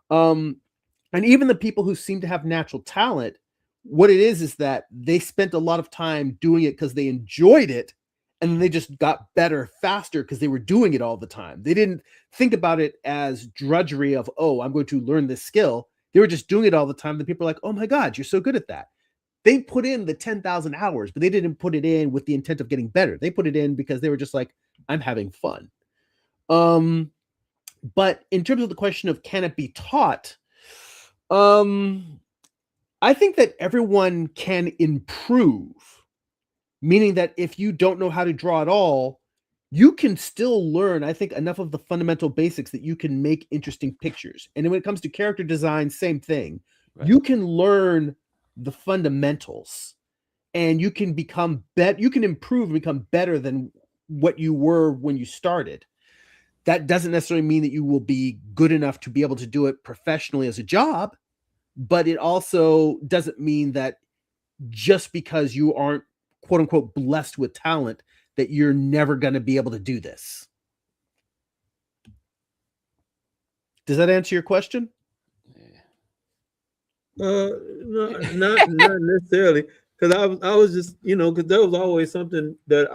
Um, and even the people who seem to have natural talent, what it is that they spent a lot of time doing it because they enjoyed it, and then they just got better faster because they were doing it all the time. They didn't think about it as drudgery of, oh, I'm going to learn this skill. They were just doing it all the time. The people are like, oh my God, you're so good at that. They put in the 10,000 hours, but they didn't put it in with the intent of getting better. They put it in because they were just like, I'm having fun. But in terms of the question of can it be taught, I think that everyone can improve, meaning that if you don't know how to draw at all, you can still learn, I think, enough of the fundamental basics that you can make interesting pictures. And then when it comes to character design, same thing. Right. You can learn the fundamentals and you can become better. You can improve and become better than what you were when you started. That doesn't necessarily mean that you will be good enough to be able to do it professionally as a job, but it also doesn't mean that just because you aren't, quote unquote, blessed with talent, that you're never going to be able to do this? Does that answer your question? No, not necessarily, because I was just, because there was always something that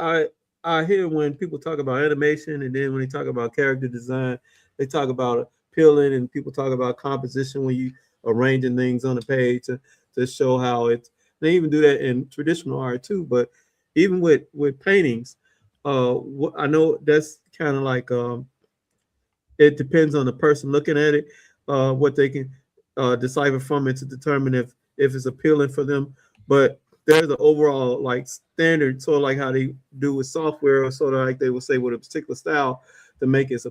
I hear when people talk about animation, and then when they talk about character design, they talk about appealing, and people talk about composition when you arranging things on the page to show how it's. They even do that in traditional art too, but even with paintings, I know that's kind of like it depends on the person looking at it, what they can decipher from it to determine if it's appealing for them. But there's an overall like standard, sort of like how they do with software, or sort of like they would say with a particular style to make it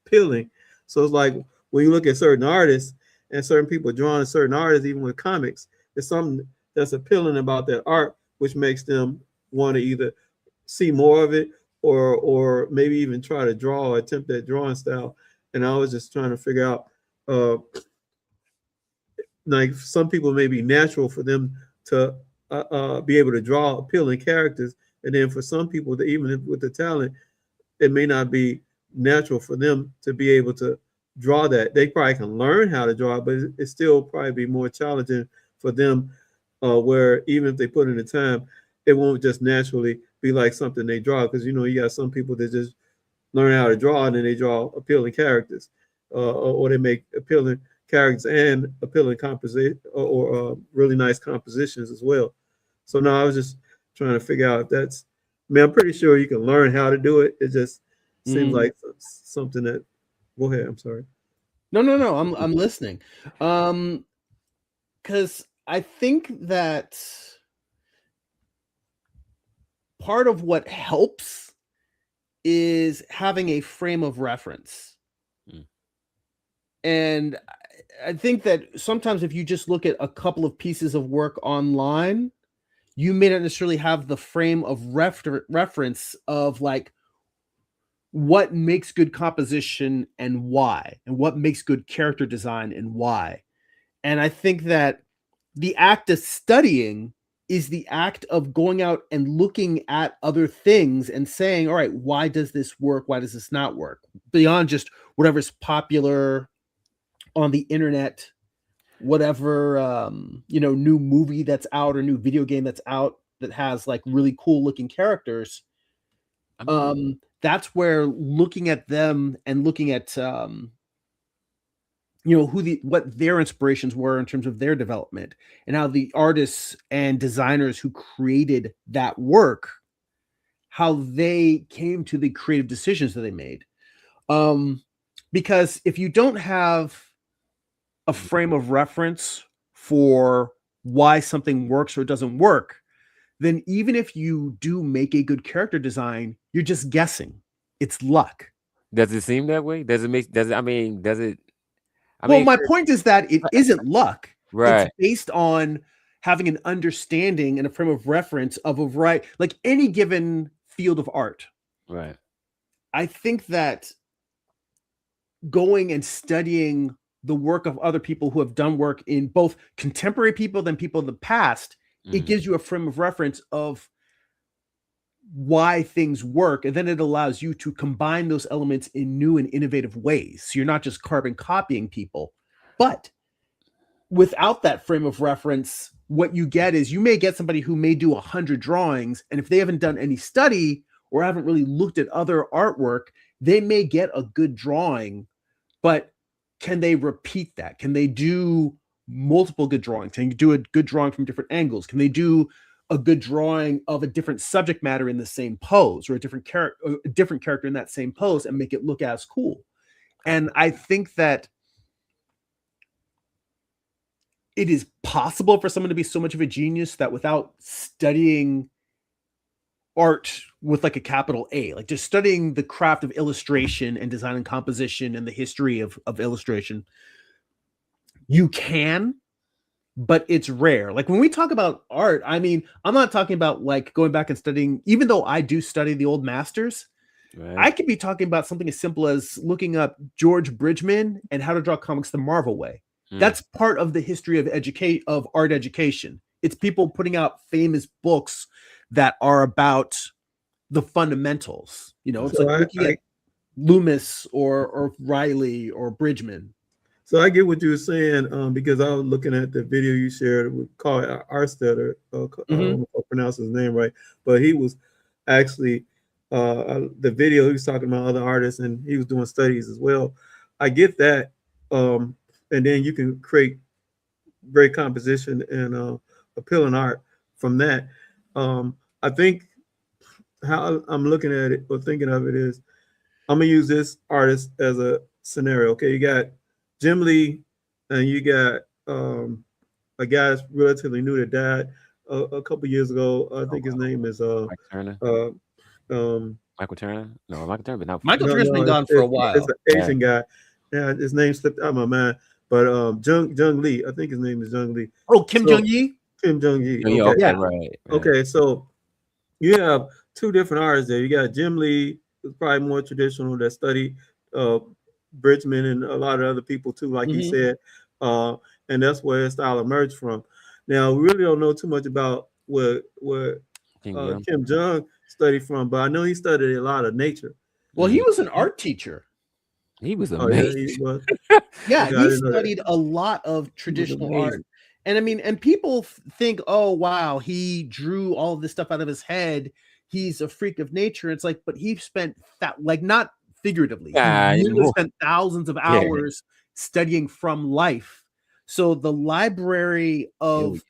appealing. So it's like when you look at certain artists and certain people drawing certain artists, even with comics, there's something that's appealing about that art, which makes them want to either see more of it or maybe even try to draw or attempt that drawing style. And I was just trying to figure out, like some people may be natural for them to be able to draw appealing characters, and then for some people, that even with the talent, it may not be natural for them to be able to draw that. They probably can learn how to draw, but it still probably be more challenging for them. Where even if they put in the time, it won't just naturally be like something they draw, because you got some people that just learn how to draw and then they draw appealing characters, or they make appealing characters and appealing composition or really nice compositions as well. So now I was just trying to figure out if that's. I mean, I'm pretty sure you can learn how to do it. It just seems like something that. Go ahead. I'm sorry. No. I'm listening. Because I think that part of what helps is having a frame of reference. And I think that sometimes if you just look at a couple of pieces of work online, you may not necessarily have the frame of reference of like what makes good composition and why, and what makes good character design and why. And I think that the act of studying is the act of going out and looking at other things and saying, all right, why does this work? Why does this not work? Beyond just whatever's popular on the internet, whatever, new movie that's out or new video game that's out that has like really cool looking characters. That's where looking at them and looking at, what their inspirations were in terms of their development, and how the artists and designers who created that work, how they came to the creative decisions that they made. Because if you don't have a frame of reference for why something works or doesn't work, then even if you do make a good character design, you're just guessing. It's luck. Does it seem that way? Does it? My point is that it isn't luck. Right. It's based on having an understanding and a frame of reference of a variety, like any given field of art. Right. I think that going and studying the work of other people who have done work in both contemporary people than people in the past, it gives you a frame of reference of why things work, and then it allows you to combine those elements in new and innovative ways. So you're not just carbon copying people. But without that frame of reference, what you get is you may get somebody who may do 100 drawings, and if they haven't done any study or haven't really looked at other artwork, they may get a good drawing, but can they repeat that? Can they do multiple good drawings? Can you do a good drawing from different angles? Can they do a good drawing of a different subject matter in the same pose, or a different character in that same pose, and make it look as cool? And I think that it is possible for someone to be so much of a genius that without studying art with like a capital A, like just studying the craft of illustration and design and composition and the history of illustration, you can, but it's rare. Like when we talk about art, I mean, I'm not talking about like going back and studying, even though I do study the old masters. Right. I could be talking about something as simple as looking up George Bridgman and how to draw comics the Marvel way. That's part of the history of art education. It's people putting out famous books that are about the fundamentals. You know, it's So like looking at Loomis or Riley or Bridgman. So I get what you were saying, because I was looking at the video you shared with Carl Arstetter. I don't know if I pronounced his name right, but he was actually the video he was talking about other artists, and he was doing studies as well. I get that, and then you can create great composition and appealing art from that. I think how I'm looking at it or thinking of it is, I'm gonna use this artist as a scenario. Okay, you got Jim Lee, and you got a guy that's relatively new that died a couple years ago. I think his name is Mike Turner. Michael Turner? No, Michael Turner, but not Michael Turner's been gone for a while. It's an Asian guy. Yeah, his name slipped out of my mind. But Jung Lee, I think his name is Jung Lee. Oh, Kim Jong-yi? Kim Jong-yi. Okay. Okay. Yeah, right. Okay, so you have two different artists there. You got Jim Lee, who's probably more traditional, that studied Bridgman and a lot of other people too, like you said. And that's where his style emerged from. Now, we really don't know too much about where Kim Jong studied from, but I know he studied a lot of nature. Well, he was an art teacher. He was amazing. Yeah, he studied a lot of traditional art. And I mean, and people think, oh, wow, he drew all of this stuff out of his head. He's a freak of nature. It's like, but he spent that, like, not figuratively. He spent thousands of hours studying from life. So the library of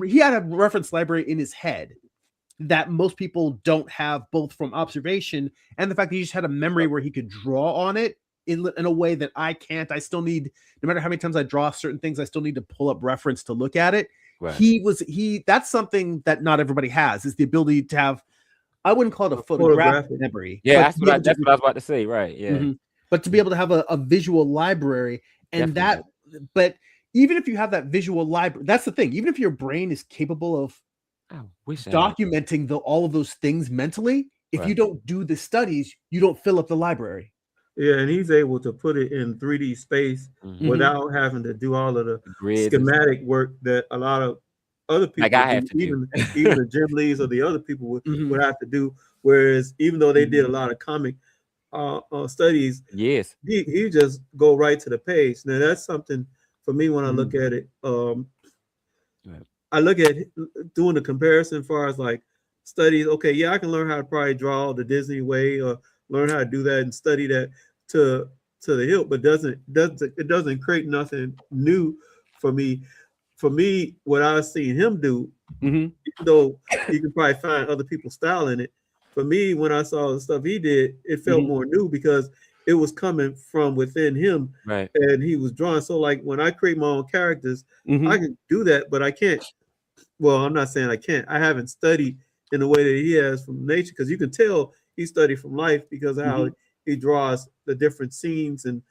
he had a reference library in his head that most people don't have, both from observation and the fact that he just had a memory where he could draw on it in a way that I can't. I still need, no matter how many times I draw certain things, I still need to pull up reference to look at it. Right. That's something that not everybody has, is the ability to have, I wouldn't call it a photographic memory. Yeah, that's what I was about to say. Right. Yeah. But to be able to have a visual library, and but even if you have that visual library, that's the thing. Even if your brain is capable of documenting all of those things mentally, if you don't do the studies, you don't fill up the library. Yeah, and he's able to put it in 3D space without having to do all of the schematic work that a lot of other people, like I have to even the Jim Lees or the other people would have to do. Whereas even though they did a lot of comic studies, he just go right to the page. Now that's something for me when I look at it. I look at doing the comparison as far as like studies. Okay, yeah, I can learn how to probably draw the Disney way or learn how to do that and study that to the hilt, but it doesn't create nothing new for me. For me, what I've seen him do, even though you can probably find other people's style in it, for me, when I saw the stuff he did, it felt more new because it was coming from within him, right? And he was drawing. So, like when I create my own characters, I can do that, but I can't. Well, I'm not saying I can't. I haven't studied in the way that he has from nature, because you can tell he studied from life because of how he draws the different scenes, and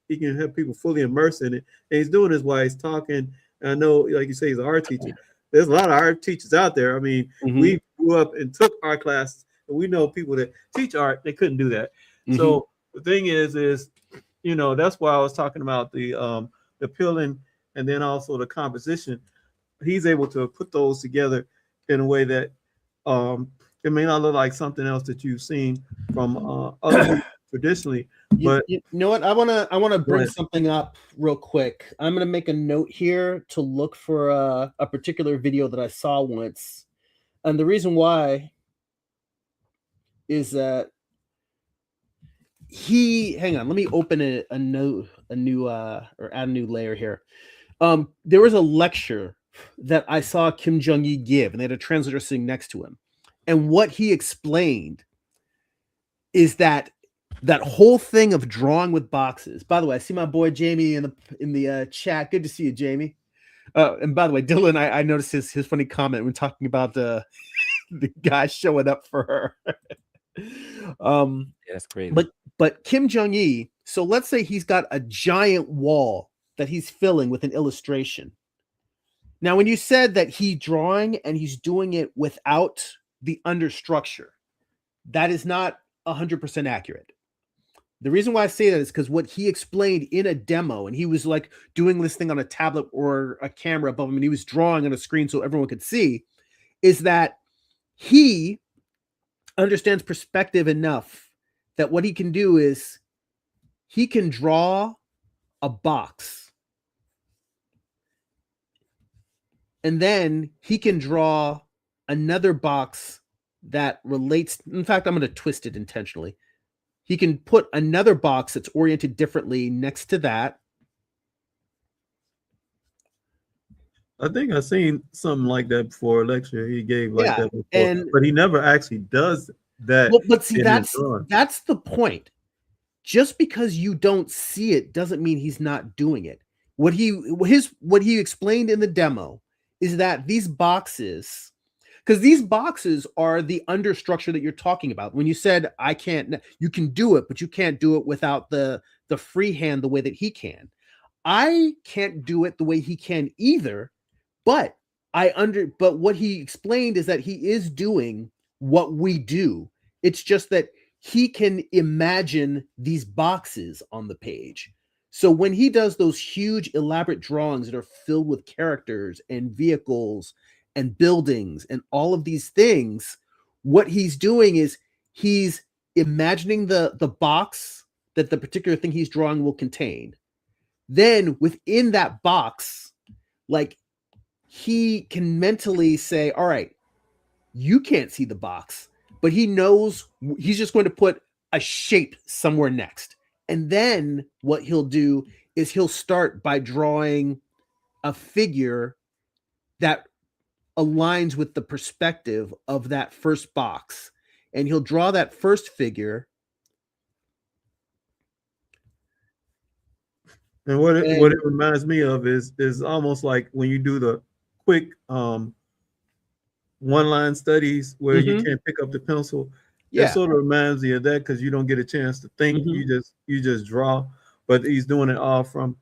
he can have people fully immersed in it. And he's doing this while he's talking. And I know, like you say, he's an art teacher. There's a lot of art teachers out there. I mean, we grew up and took art classes, and we know people that teach art, they couldn't do that. So the thing is, that's why I was talking about the peeling and then also the composition. He's able to put those together in a way that it may not look like something else that you've seen from other people traditionally. But you know what? I wanna bring something up real quick. I'm gonna make a note here to look for a particular video that I saw once, and the reason why is that hang on, let me open a new or add a new layer here. There was a lecture that I saw Kim Jong-yi give, and they had a translator sitting next to him. And what he explained is that whole thing of drawing with boxes. By the way, I see my boy Jamie in the chat. Good to see you, Jamie. And by the way, Dylan, I noticed his funny comment when talking about the guy showing up for her. That's crazy. But Kim Jong-yi, so let's say he's got a giant wall that he's filling with an illustration. Now, when you said that he's drawing and he's doing it without the understructure, that is not 100% accurate. The reason why I say that is because what he explained in a demo, and he was like doing this thing on a tablet or a camera above him, and he was drawing on a screen so everyone could see, is that he understands perspective enough that what he can do is he can draw a box, and then he can draw another box that relates. In fact, I'm going to twist it intentionally. He can put another box that's oriented differently next to that. I think I've seen something like that before. A lecture he gave like Yeah, that before, but he never actually does that. Well, but see, in his drawing. that's the point. Just because you don't see it doesn't mean he's not doing it. What he explained in the demo is that these boxes, because these boxes are the understructure that you're talking about. When you said I can't, you can do it, but you can't do it without the freehand the way that he can. I can't do it the way he can either, but but what he explained is that he is doing what we do. It's just that he can imagine these boxes on the page. So when he does those huge elaborate drawings that are filled with characters and vehicles and buildings and all of these things, what he's doing is he's imagining the box that the particular thing he's drawing will contain. Then within that box, like, he can mentally say, all right, you can't see the box, but he knows he's just going to put a shape somewhere next. And then what he'll do is he'll start by drawing a figure that aligns with the perspective of that first box. And he'll draw that first figure. And what it reminds me of is almost like when you do the quick one-line studies where you can't pick up the pencil. Yeah. It sort of reminds me of that because you don't get a chance to think. You just draw. But he's doing it all from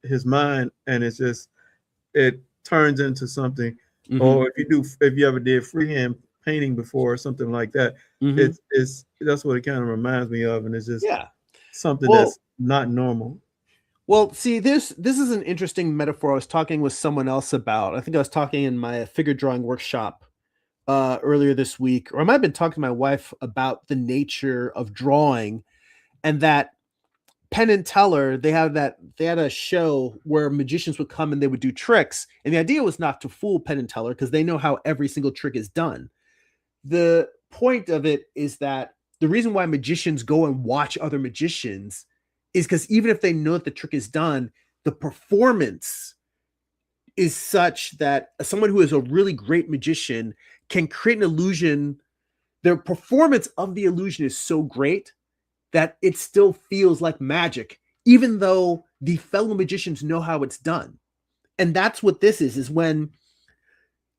his mind, and it turns into something. Or if you ever did freehand painting before or something like that, it's that's what it kind of reminds me of, and it's just something that's not normal. Well, see, this is an interesting metaphor I was talking with someone else about. I think I was talking in my figure drawing workshop earlier this week, or I might have been talking to my wife about the nature of drawing, and that Penn and Teller, they had a show where magicians would come and they would do tricks, and the idea was not to fool Penn and Teller because they know how every single trick is done. The point of it is that the reason why magicians go and watch other magicians is because even if they know that the trick is done, the performance is such that someone who is a really great magician can create an illusion. Their performance of the illusion is so great that it still feels like magic, even though the fellow magicians know how it's done. And that's what this is when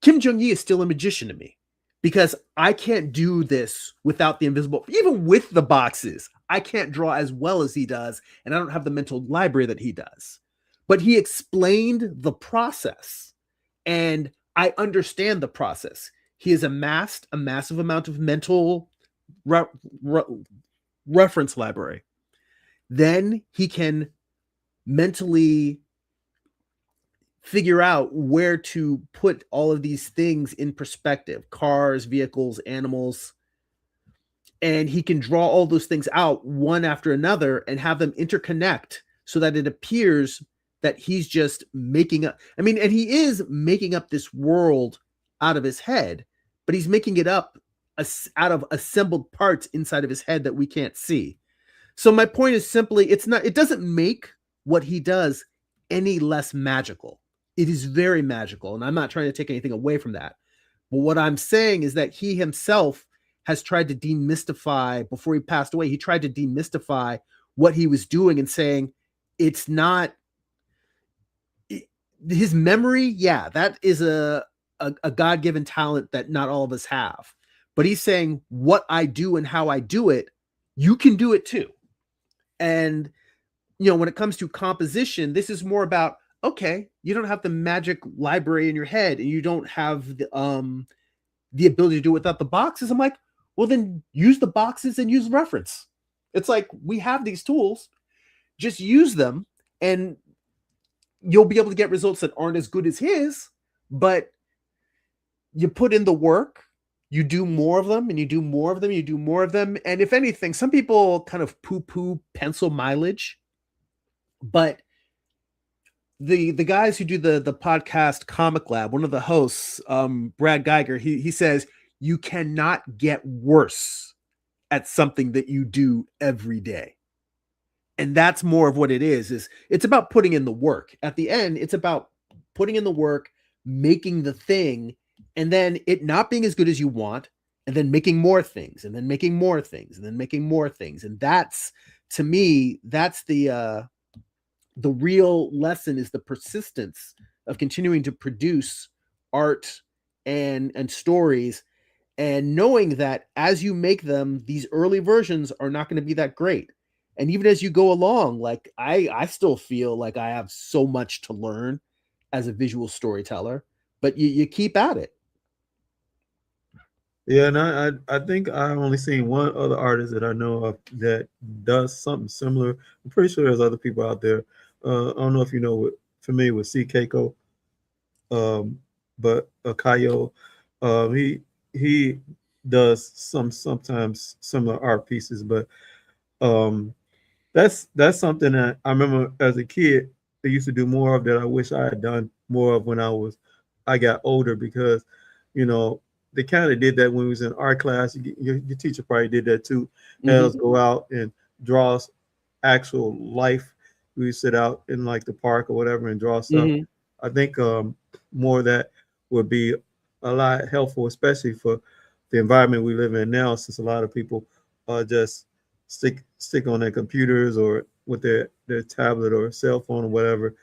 Kim Jong-yi is still a magician to me, because I can't do this without the invisible, even with the boxes. I can't draw as well as he does, and I don't have the mental library that he does. But he explained the process, and I understand the process. He has amassed a massive amount of mental reference library. Then he can mentally figure out where to put all of these things in perspective: cars, vehicles, animals. And he can draw all those things out one after another and have them interconnect so that it appears that he's just making up. I mean, and he is making up this world out of his head, but he's making it up out of assembled parts inside of his head that we can't see. So my point is simply, it doesn't make what he does any less magical. It is very magical, and I'm not trying to take anything away from that. But what I'm saying is that he himself has tried to demystify, before he passed away, he tried to demystify what he was doing and saying it's not his memory. Yeah, that is a God-given talent that not all of us have. But he's saying what I do and how I do it, you can do it too. And, when it comes to composition, this is more about, okay, you don't have the magic library in your head and you don't have the ability to do it without the boxes. I'm like, well, then use the boxes and use reference. It's like, we have these tools, just use them and you'll be able to get results that aren't as good as his, but you put in the work you do more of them and you do more of them, you do more of them. And if anything, some people kind of poo-poo pencil mileage, but the guys who do the podcast Comic Lab, one of the hosts, Brad Geiger, he says you cannot get worse at something that you do every day. And that's more of what it is it's about putting in the work. At the end, it's about putting in the work, making the thing, and then it not being as good as you want, and then making more things, and then making more things, and then making more things. And that's, to me, that's the real lesson, is the persistence of continuing to produce art and stories, and knowing that as you make them, these early versions are not going to be that great. And even as you go along, like I still feel like I have so much to learn as a visual storyteller, but you keep at it. Yeah, and I think I've only seen one other artist that I know of that does something similar. I'm pretty sure there's other people out there. I don't know if you know, familiar with C. Keiko, but Kayo, he does sometimes similar art pieces, but um, that's something that I remember as a kid. I used to do more of that. I wish I had done more of when I got older, because you know they kind of did that when we was in art class. Your teacher probably did that too. Had us go out and draw actual life. We sit out in like the park or whatever and draw stuff. Mm-hmm. I think more of that would be a lot helpful, especially for the environment we live in now, since a lot of people just stick on their computers or with their tablet or cell phone or whatever,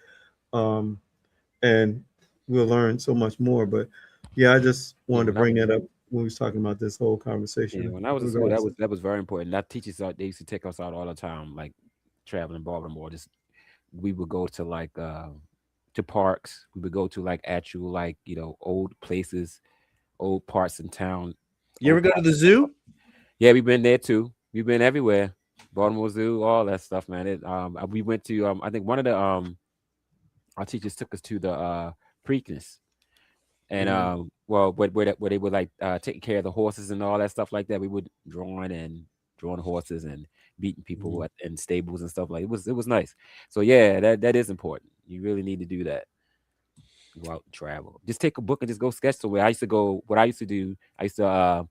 um, and we'll learn so much more. But yeah, I just Yeah, wanted to bring that up when we was talking about this whole yeah, conversation. when I was in school, Regards, that was very important. That teachers out, they used to take us out all the time, like traveling Baltimore. Just we would go to parks. We would go to like actual, like, old places, old parts in town, You ever old go to parts. the zoo? Yeah, we've been there too. We've been everywhere. Baltimore Zoo, all that stuff, man. We went to I think one of the our teachers took us to the Preakness, and Mm-hmm. well, where they would like taking care of the horses and all that stuff like that. We would drawing horses and beating people in stables and stuff. Like, it was nice. So yeah, that is important. You really need to do that. Go out and travel. Just take a book and just go sketch somewhere. I used to go. What I used to do, I used to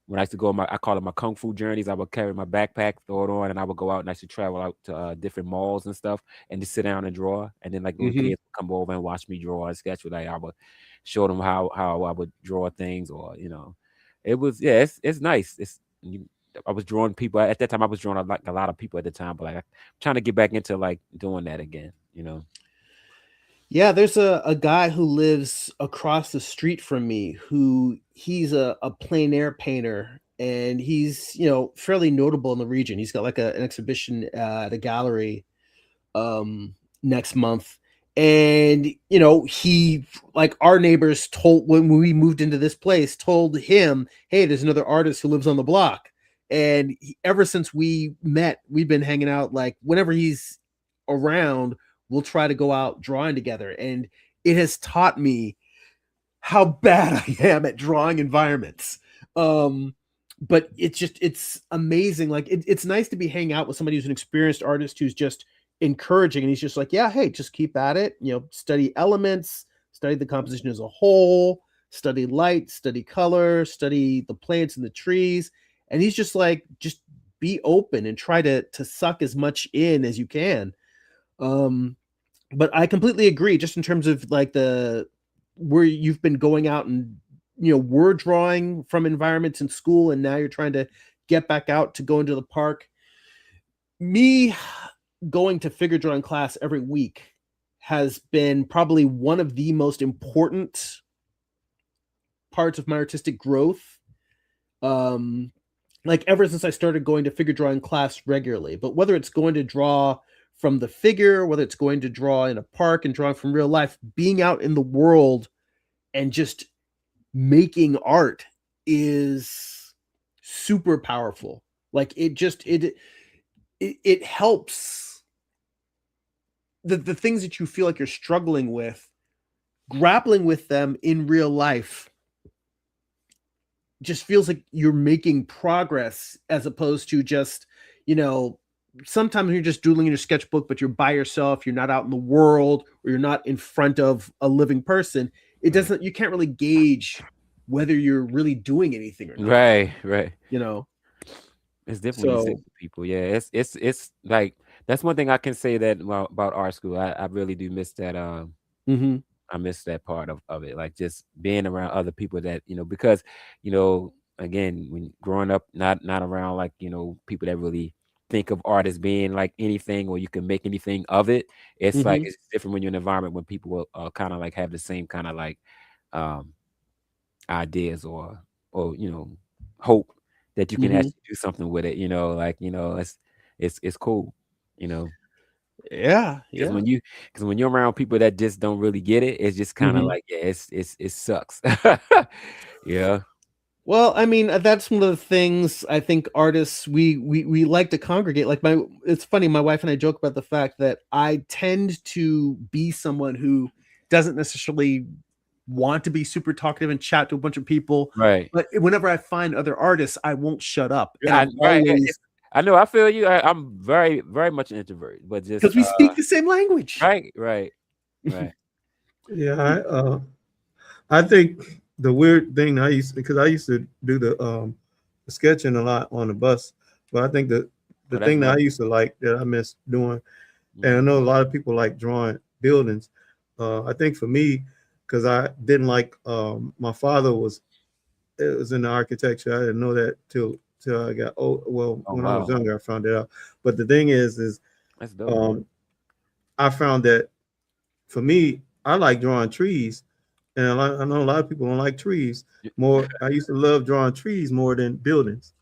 when I used to go on I call it my kung fu journeys. I would carry my backpack, throw it on, and I would go out and I should travel out to different malls and stuff, and just sit down and draw. And then like little Mm-hmm. kids would come over and watch me draw and sketch. Like, I would show them how I would draw things, or it was, yeah, it's nice. I was drawing people at that time. I was drawing like a lot of people at the time, but like I'm trying to get back into like doing that again. Yeah, there's a guy who lives across the street from me who he's a plein air painter, and he's, fairly notable in the region. He's got like an exhibition at a gallery next month. And he, like, our neighbors told, when we moved into this place, told him, hey, there's another artist who lives on the block. And ever since we met, we've been hanging out. Like, whenever he's around, we'll try to go out drawing together. And it has taught me how bad I am at drawing environments. But it's amazing. Like, it's nice to be hanging out with somebody who's an experienced artist, who's just encouraging, and he's just like, yeah, hey, just keep at it. Study elements, study the composition as a whole, study light, study color, study the plants and the trees. And he's just like, just be open and try to suck as much in as you can. But I completely agree, just in terms of like where you've been going out and word drawing from environments in school, and now you're trying to get back out to go into the park. Me going to figure drawing class every week has been probably one of the most important parts of my artistic growth. Like, ever since I started going to figure drawing class regularly, but whether it's going to draw from the figure, whether it's going to draw in a park and drawing from real life, being out in the world and just making art is super powerful. Like, it helps the things that you feel like you're struggling with, grappling with them in real life just feels like you're making progress as opposed to just, you know, sometimes you're just doodling in your sketchbook, but you're by yourself, you're not out in the world, or you're not in front of a living person. It doesn't, you can't really gauge whether you're really doing anything or not, Right. you know? It's definitely So, sick for people. Yeah, it's like that's one thing I can say that about art school. I really do miss that. mhm, I miss that part of it, like just being around other people that because again, when growing up, not around like people that really think of art as being like anything or you can make anything of it. It's like mhm, it's different when you're in an environment when people will kind of like have the same kind of like um ideas or hope that you can mhm. actually do something with it. Like it's cool. You know, Yeah, because yeah. when you're around people that just don't really get it, it's just kind of Mhm. like it sucks. Yeah, Well, I mean, that's one of the things I think artists we like to congregate. Like it's funny. My wife and I joke about the fact that I tend to be someone who doesn't necessarily want to be super talkative and chat to a bunch of people, right. but whenever I find other artists, I won't shut up, and Yeah, I'm right. always I know. I feel you. I'm very, very much an introvert, but just because we speak the same language. right. Yeah, I think the weird thing I used because I used to do the sketching a lot on the bus, but I think the Oh, that's thing that I dope. used to like that I miss doing, and I Mhm. know a lot of people like drawing buildings. I think for me, because I didn't like my father was in the architecture. I didn't know that till I got old. Well, Oh when I was wow, younger, I found it out. But the thing is that's dope. um, I found that for me, I like drawing trees, and I know a lot of people don't like trees. Y- More, I used to love drawing trees more than buildings,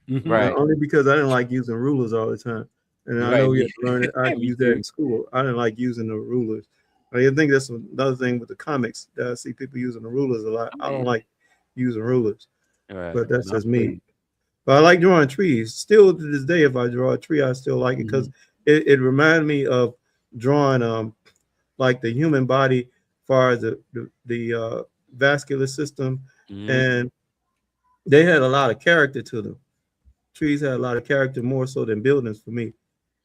Mhm. Right, only because I didn't like using rulers all the time. And I right. know you Me, have to learn it. I had to me use that too. in school. I didn't like using the rulers. I think that's another thing with the comics that I see people using the rulers a lot. I I don't mean, like using rulers, all right. but that's No, I just feel me. you. But I like drawing trees. Still to this day, if I draw a tree, I still like it because Mhm. it reminds me of drawing like the human body, as far as the vascular system, Mhm. and they had a lot of character to them. Trees had a lot of character more so than buildings for me.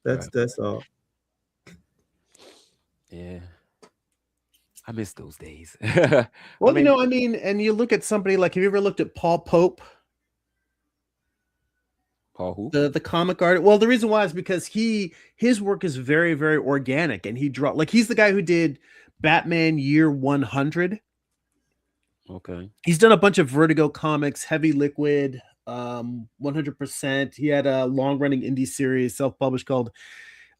Right. That's all. Yeah, I miss those days. I Well, mean, I mean, and you look at somebody like, have you ever looked at Paul Pope? Paul who? The comic art. Well, the reason why is because his work is very very organic, and he draw like he's the guy who did Batman Year 100. Okay. He's done a bunch of Vertigo comics, Heavy Liquid, 100%. He had a long running indie series self published called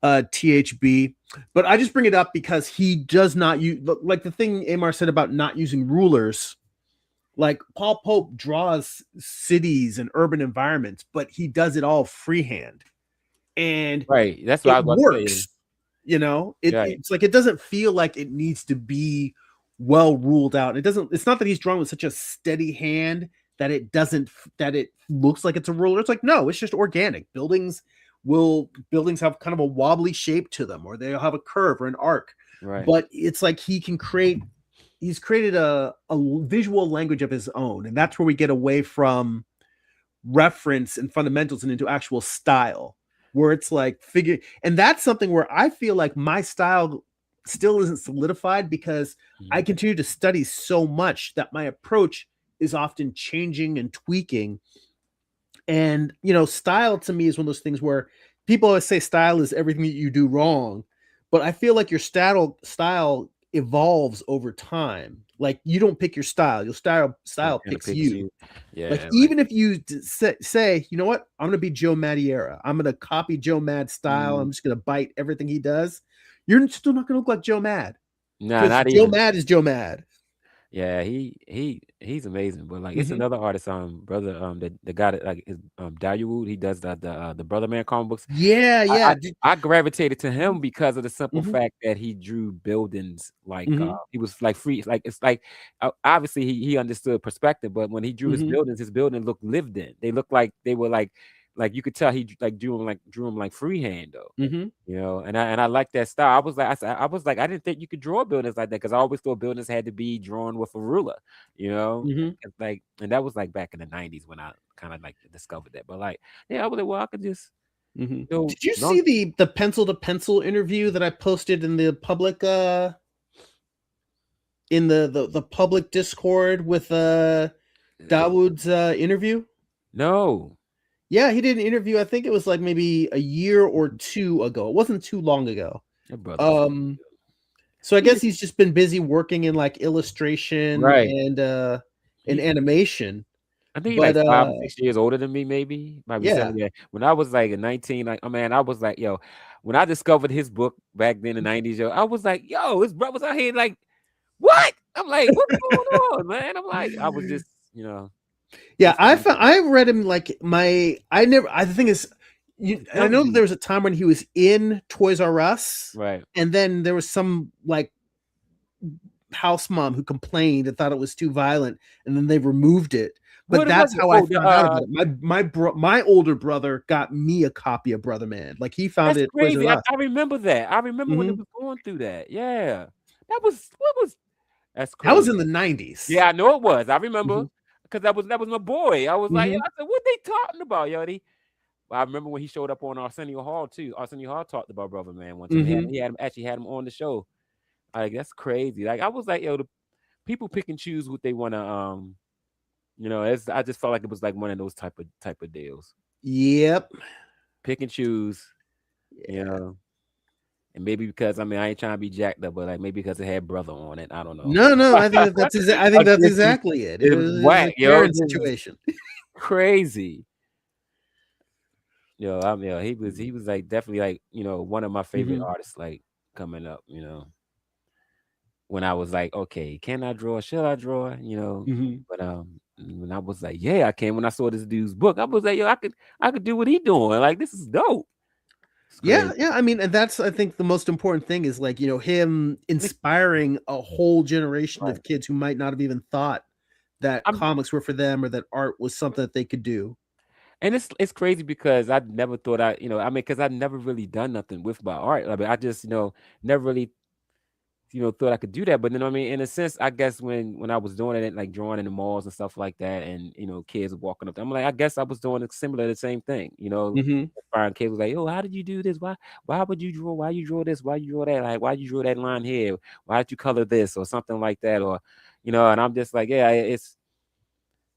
THB. But I just bring it up because he does not use, like the thing Amar said about not using rulers. Like Paul Pope draws cities and urban environments, but he does it all freehand, and Right. That's what I it was about to say. works. Right. It's like it doesn't feel like it needs to be well ruled out. It doesn't. It's not that he's drawing with such a steady hand that it doesn't that it looks like it's a ruler. It's like no, it's just organic. Buildings have kind of a wobbly shape to them, or they'll have a curve or an arc. Right. But it's like he's created a visual language of his own, and that's where we get away from reference and fundamentals and into actual style, where it's like figure. And that's something where I feel like my style still isn't solidified because I Mhm. continue to study so much that my approach is often changing and tweaking. And style to me is one of those things where people always say style is everything that you do wrong, but I feel like your style evolves over time. Like you don't pick your style, your It style kind of picks picks you. you. Like Yeah. Like. even if you say, you know what, I'm gonna be Joe Madiera. I'm gonna copy Joe Mad's style. Mhm. I'm just gonna bite everything he does. You're still not gonna look like Joe Mad Nah, because not Joe even. Mad is Joe Mad. Yeah, he's amazing. But like it's Mhm. another artist, brother, the guy that like is Darywood, he does the Brother Man comic books. Yeah, I, yeah. I gravitated to him because of the simple Mhm, fact that he drew buildings like mhm, he was like free, like it's like obviously he understood perspective, but when he drew mhm. his buildings looked lived in. They looked like they were like like you could tell he like drew him like freehand though. Mhm. You know, and I like that style. I was like, I didn't think you could draw buildings like that because I always thought buildings had to be drawn with a ruler, you know, Mhm. like, and that was like back in the '90s when I kind of like discovered that. But like, yeah, I was like, well, I could just, Mhm. you know, Did you long, see the pencil to pencil interview that I posted in the public in the public Discord with Dawood's interview? no, Yeah, he did an interview. I think it was like maybe a year or two ago. It wasn't too long ago. your brother's Um, so I he guess just he's just been busy working in like illustration right. and He, animation. I think he's But like 5 or 6 years older than me, maybe might be yeah. 7. Yeah, when I was like a 19, like, oh man, I was like, yo, when I discovered his book back then in the '90s, yo, I was like, yo, his brother's out here like. What? I'm like, what's going on, man? I'm like, I was just, you know, Yeah, just amazed. I read him like the thing is It I tells know that you, there was a time when he was in Toys R Us, right? and then there was some like house mom who complained and thought it was too violent, and then they removed it. But What was that's it? how I Oh, found out about it. My older brother got me a copy of Brother Man. Like he found that's it at Toys crazy. R Us. I remember that. I remember when it Mhm. was going through that. Yeah, that was what was that's That was crazy. in the 90s. Yeah, I know it was. I remember Mhm. because that was my boy. I was like, yo, Mhm. I said, what they talking about, yo? I remember when he showed up on Arsenio Hall too. Arsenio Hall talked about Brother Man one time. Mhm. Actually had him on the show. Like that's crazy. Like I was like, yo, the people pick and choose what they want to you know, I just felt like it was like one of those type of deals. Yep. Pick and choose, you Yeah. know. And maybe because I mean I ain't trying to be jacked up, but like maybe because it had brother on it. I don't know. No, I think I think I that's think exactly it. it was It was a whack, yo. Karen This is situation. crazy. Yo, I mean, Mhm. he was like definitely like, you know, one of my favorite Mhm. artists like coming up, you know. When I was like, okay, can I draw? Should I draw? You know, Mhm. but when I was like, yeah, I can. When I saw this dude's book, I was like, yo, I could do what he doing. Like this is dope. It's Yeah, crazy. yeah. I mean, and that's I think the most important thing is like, him inspiring a whole generation Right. of kids who might not have even thought that I'm comics were for them or that art was something that they could do. and it's crazy because I never thought I mean, because I've never really done nothing with my art. I mean, I just, never really thought I could do that. But then I mean, in a sense, I guess when I was doing it, like drawing in the malls and stuff like that, and kids walking up, I'm like, I guess I was doing similar the same thing. Mhm. Inspiring kids was like, oh, how did you do this? Why would you draw? Why you draw this? Why you draw that? Like, why you draw that line here? Why did you color this or something like that? Or, and I'm just like, yeah,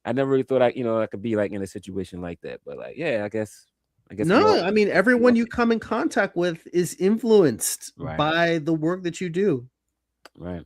I never really thought I could be like in a situation like that. But like, yeah, I guess we all No, I mean everyone you come in contact with is influenced right, by the work that you do. right.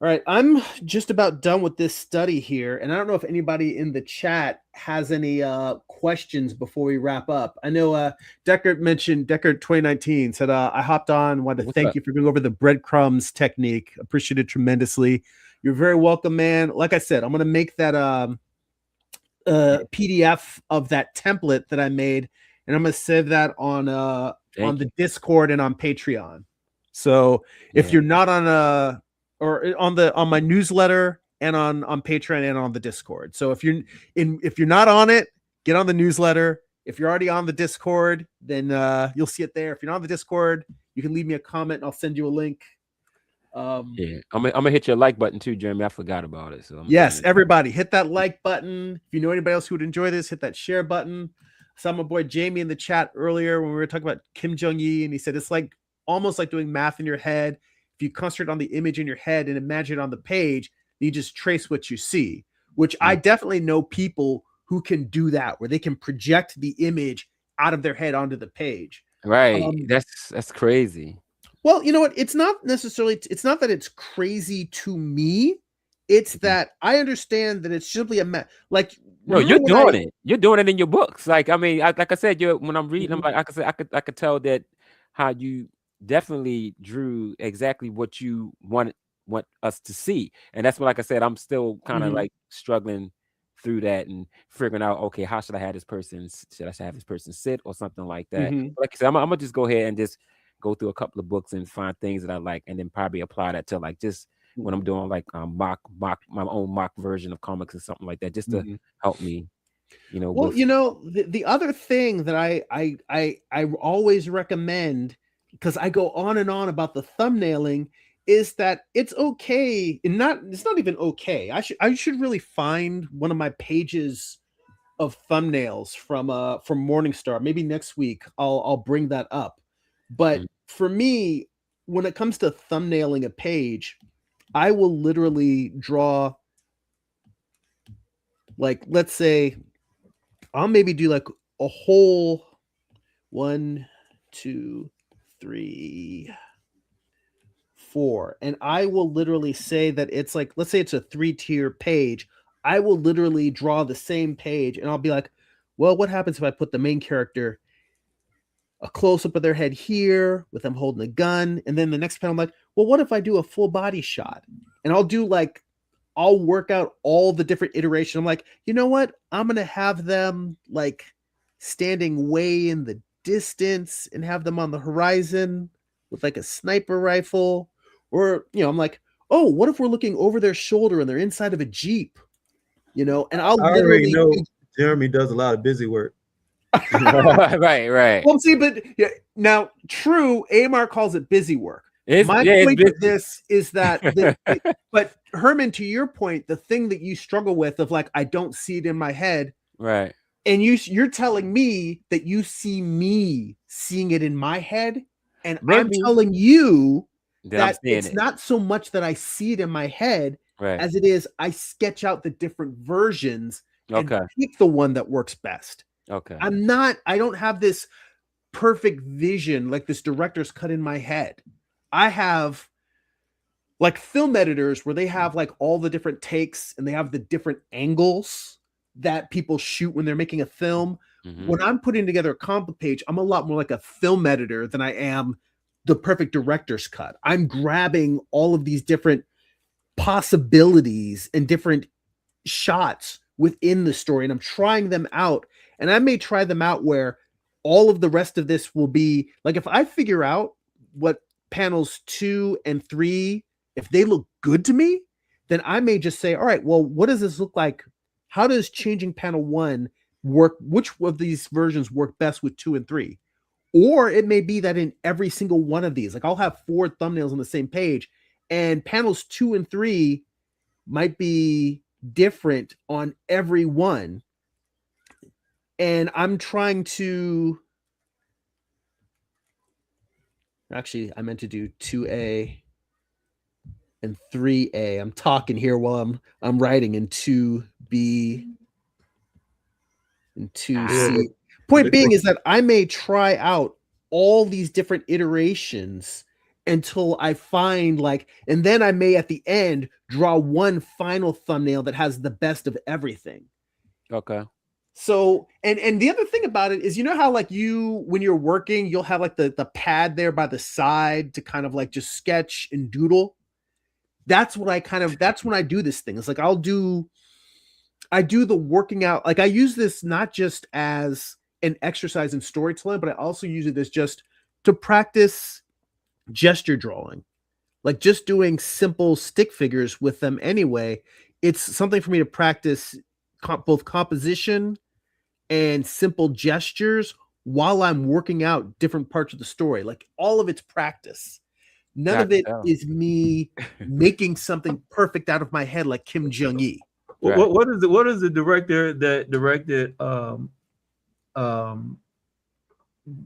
All right, I'm just about done with this study here, and I don't know if anybody in the chat has any questions before we wrap up. I know Deckard 2019 said I hopped on, wanted to What's thank up? you for going over the breadcrumbs technique. Appreciate it tremendously. You're very welcome, man. Like I said, I'm gonna make that PDF of that template that I made, and I'm gonna save that on Thank you. the Discord and on Patreon. So if Yeah. you're not on or on my newsletter and on Patreon and on the Discord. So if you're not on it, get on the newsletter. If you're already on the Discord, then you'll see it there. If you're not on the Discord, you can leave me a comment and I'll send you a link. Yeah, I'm gonna hit your like button too, Jeremy. I forgot about it, so I'm gonna go Yes, ahead. everybody hit that like button. If you know anybody else who would enjoy this, hit that share button. Saw my boy Jamie in the chat earlier when we were talking about Kim Jong-un, and he said it's like almost like doing math in your head. If you concentrate on the image in your head and imagine it on the page, you just trace what you see, which I Mm. definitely know people who can do that, where they can project the image out of their head onto the page. Right, that's crazy. Well, you know what? It's not that it's crazy to me. It's Mhm. that I understand that it's simply like No, remember you're when I doing it. You're doing it in your books. Like I mean, like I said, when I'm reading, I'm Mhm, like I could tell that how you definitely drew exactly what you want us to see, and that's what, like I said, I'm still kind of mhm, like struggling through that and figuring out, okay, how should I have this person? Should I have this person sit or something like that? mhm, But like I said, I'm gonna just go ahead and just go through a couple of books and find things that I like, and then probably apply that to like just when I'm mhm, doing like mock my own mock version of comics or something like that, just to mhm. help me. You know, Well, with the other thing that I always recommend, because I go on and on about the thumbnailing, is that it's okay, and it's not even okay. I should really find one of my pages of thumbnails from Morningstar. Maybe next week I'll bring that up. But Mhm. for me, when it comes to thumbnailing a page, I will literally draw, like, let's say I'll maybe do like a whole 1, 2, 3, 4, and I will literally say that it's like, let's say it's a 3-tier page. I will literally draw the same page, and I'll be like, well, what happens if I put the main character a close up of their head here with them holding a gun, and then the next panel I'm like, well, what if I do a full body shot? And I'll work out all the different iterations. I'm like, you know what? I'm gonna have them like standing way in the distance and have them on the horizon with like a sniper rifle. Or, I'm like, oh, what if we're looking over their shoulder and they're inside of a Jeep? And I'll I already literally know Jeremy does a lot of busy work. right. Well, see, but yeah, now true, Amar calls it busy work. My point it's of this is that but Herman, to your point, the thing that you struggle with of like, I don't see it in my head, right. and you're telling me that you see me seeing it in my head, and I'm Maybe telling you that I'm that seeing it's it. not so much that I see it in my head Right. as it is I sketch out the different versions and Okay. pick the one that works best. Okay. I don't have this perfect vision like this director's cut in my head. I have like film editors where they have like all the different takes and they have the different angles that people shoot when they're making a film. Mhm. When I'm putting together a comic page, I'm a lot more like a film editor than I am the perfect director's cut. I'm grabbing all of these different possibilities and different shots within the story, and I'm trying them out. And I may try them out where all of the rest of this will be like, if I figure out what panels 2 and 3, if they look good to me, then I may just say, all right, well, what does this look like? How does changing panel 1 work? Which of these versions work best with 2 and 3? Or it may be that in every single one of these, like I'll have 4 thumbnails on the same page, and panels 2 and 3 might be different on every one. And I'm trying to actually, I meant to do 2A and 3A. I'm talking here while I'm writing in 2B and 2C. Point being is that I may try out all these different iterations until I find like, and then I may at the end draw one final thumbnail that has the best of everything. Okay. So, and the other thing about it is, how like when you're working, you'll have like the pad there by the side to kind of like just sketch and doodle. That's when I do this thing. It's like I do the working out. Like I use this not just as an exercise in storytelling, but I also use it as just to practice gesture drawing, like just doing simple stick figures with them anyway. It's something for me to practice both composition and simple gestures while I'm working out different parts of the story. Like all of it's practice. None of it is me making something perfect out of my head like Kim Jong-il. Right. What is the director that directed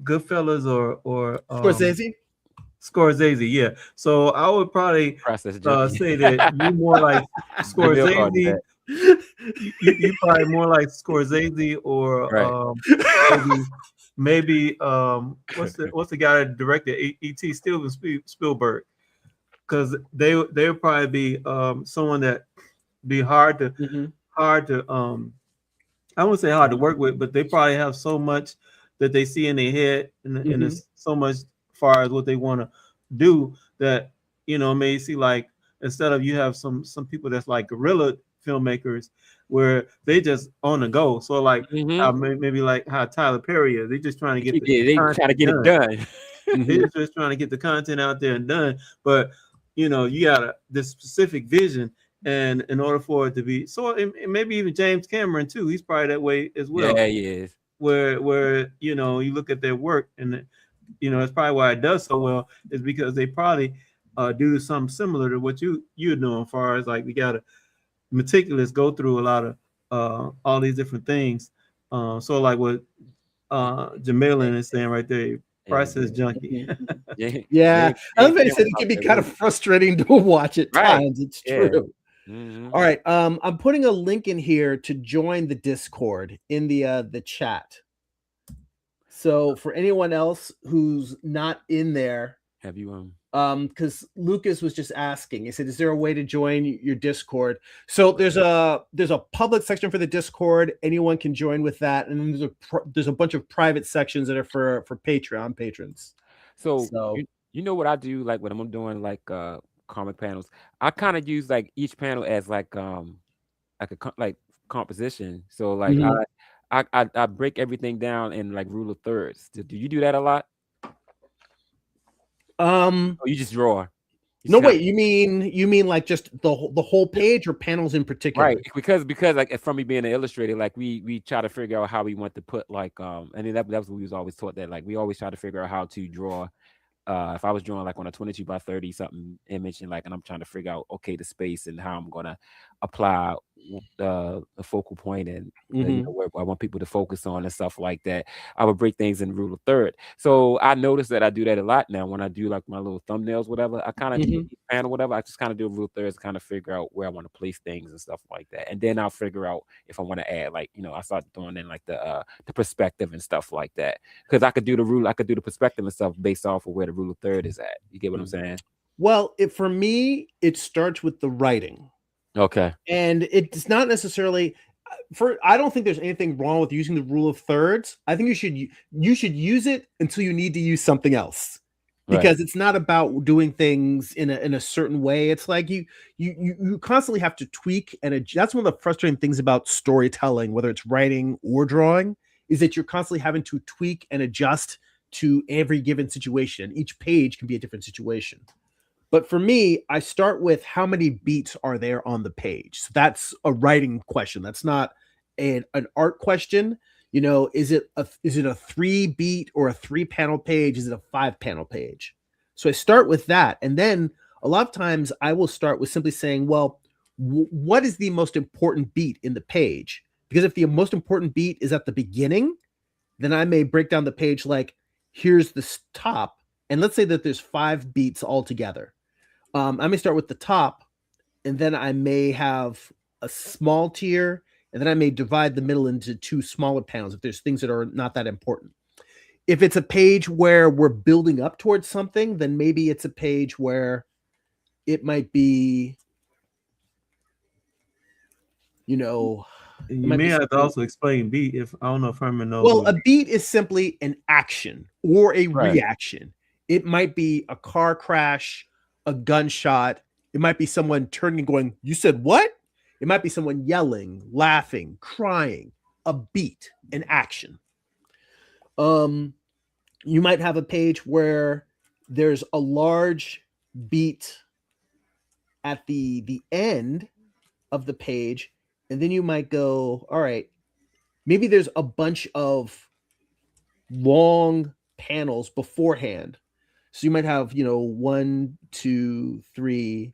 Goodfellas or Scorsese, yeah. So I would probably say that you more like Scorsese. You probably more like Scorsese or right. maybe what's the guy that directed E.T. Steven Spielberg? Because they would probably be someone that be hard to I wouldn't say hard to work with, but they probably have so much that they see in their head and it's so much far as what they want to do that may see like instead of you have some people that's like guerrilla filmmakers where they just on the go. So like maybe like how Tyler Perry is, they just trying to get it done. They're just trying to get the content out there and done. But you got this specific vision, And in order for it to be so, and maybe even James Cameron too, he's probably that way as well. Yeah, he is. Where you know, you look at their work, and you know, it's probably why it does so well is because they probably do something similar to what you're doing, as far as like we gotta meticulous go through a lot of all these different things. So like what Jamelin is saying right there, process junkie. Yeah, I love that he said it Cameron can be out kind there, of frustrating to watch at right? times. It's Yeah. true. Mhm. All right, I'm putting a link in here to join the Discord in the chat. So for anyone else who's not in there, Have you because Lucas was just asking, he said, is there a way to join your Discord? So there's a public section for the Discord, anyone can join with that, and then there's a bunch of private sections that are for Patreon patrons. So So you know what I do, like when I'm doing like comic panels, I kind of use like each panel as like a like composition. So like Mhm. I break everything down in like rule of thirds. Do you do that a lot? Or you just draw? You No, just kinda, wait, you mean like just the whole page or panels in particular? right, because like from me being an illustrator, like we try to figure out how we want to put like and then that was what we was always taught, that like we always try to figure out how to draw. If I was drawing like on a 22 by 30 something image, and like, and I'm trying to figure out, okay, the space and how I'm gonna apply the focal point, and you know, where I want people to focus on and stuff like that, I would break things in rule of third. So I noticed that I do that a lot now when I do like my little thumbnails, whatever. I kind of panel, whatever. I just kind of do a rule of thirds, kind of figure out where I want to place things and stuff like that, and then I'll figure out if I want to add, like, you know, I start throwing in like the perspective and stuff like that, because I could do the perspective and stuff based off of where the rule of third is at. You get what I'm saying? Well, for me, it starts with the writing. Okay. And it's not necessarily I don't think there's anything wrong with using the rule of thirds. I think you should use it until you need to use something else. Because it's not about doing things in a certain way. It's like you constantly have to tweak and adjust. That's one of the frustrating things about storytelling, whether it's writing or drawing, is that you're constantly having to tweak and adjust to every given situation. Each page can be a different situation. But for me, I start with how many beats are there on the page. So that's a writing question. That's not an art question. You know, is it a 3-beat or a 3-panel page? Is it a 5-panel page? So I start with that. And then a lot of times I will start with simply saying, well, what is the most important beat in the page? Because if the most important beat is at the beginning, then I may break down the page like, here's the top. And let's say that there's 5 beats altogether. I may start with the top, and then I may have a small tier, and then I may divide the middle into 2 smaller panels if there's things that are not that important. If it's a page where we're building up towards something, then maybe it's a page where it might be, you know, You may have to also explain beat. If I don't know if Herman knows. Well, a beat is simply an action or a reaction. It might be a car crash, a gunshot. It might be someone turning and going, "You said what?" It might be someone yelling, laughing, crying. A beat, an action. You might have a page where there's a large beat at the end of the page, and then you might go, all right, maybe there's a bunch of long panels beforehand. So you might have, 1, 2, 3,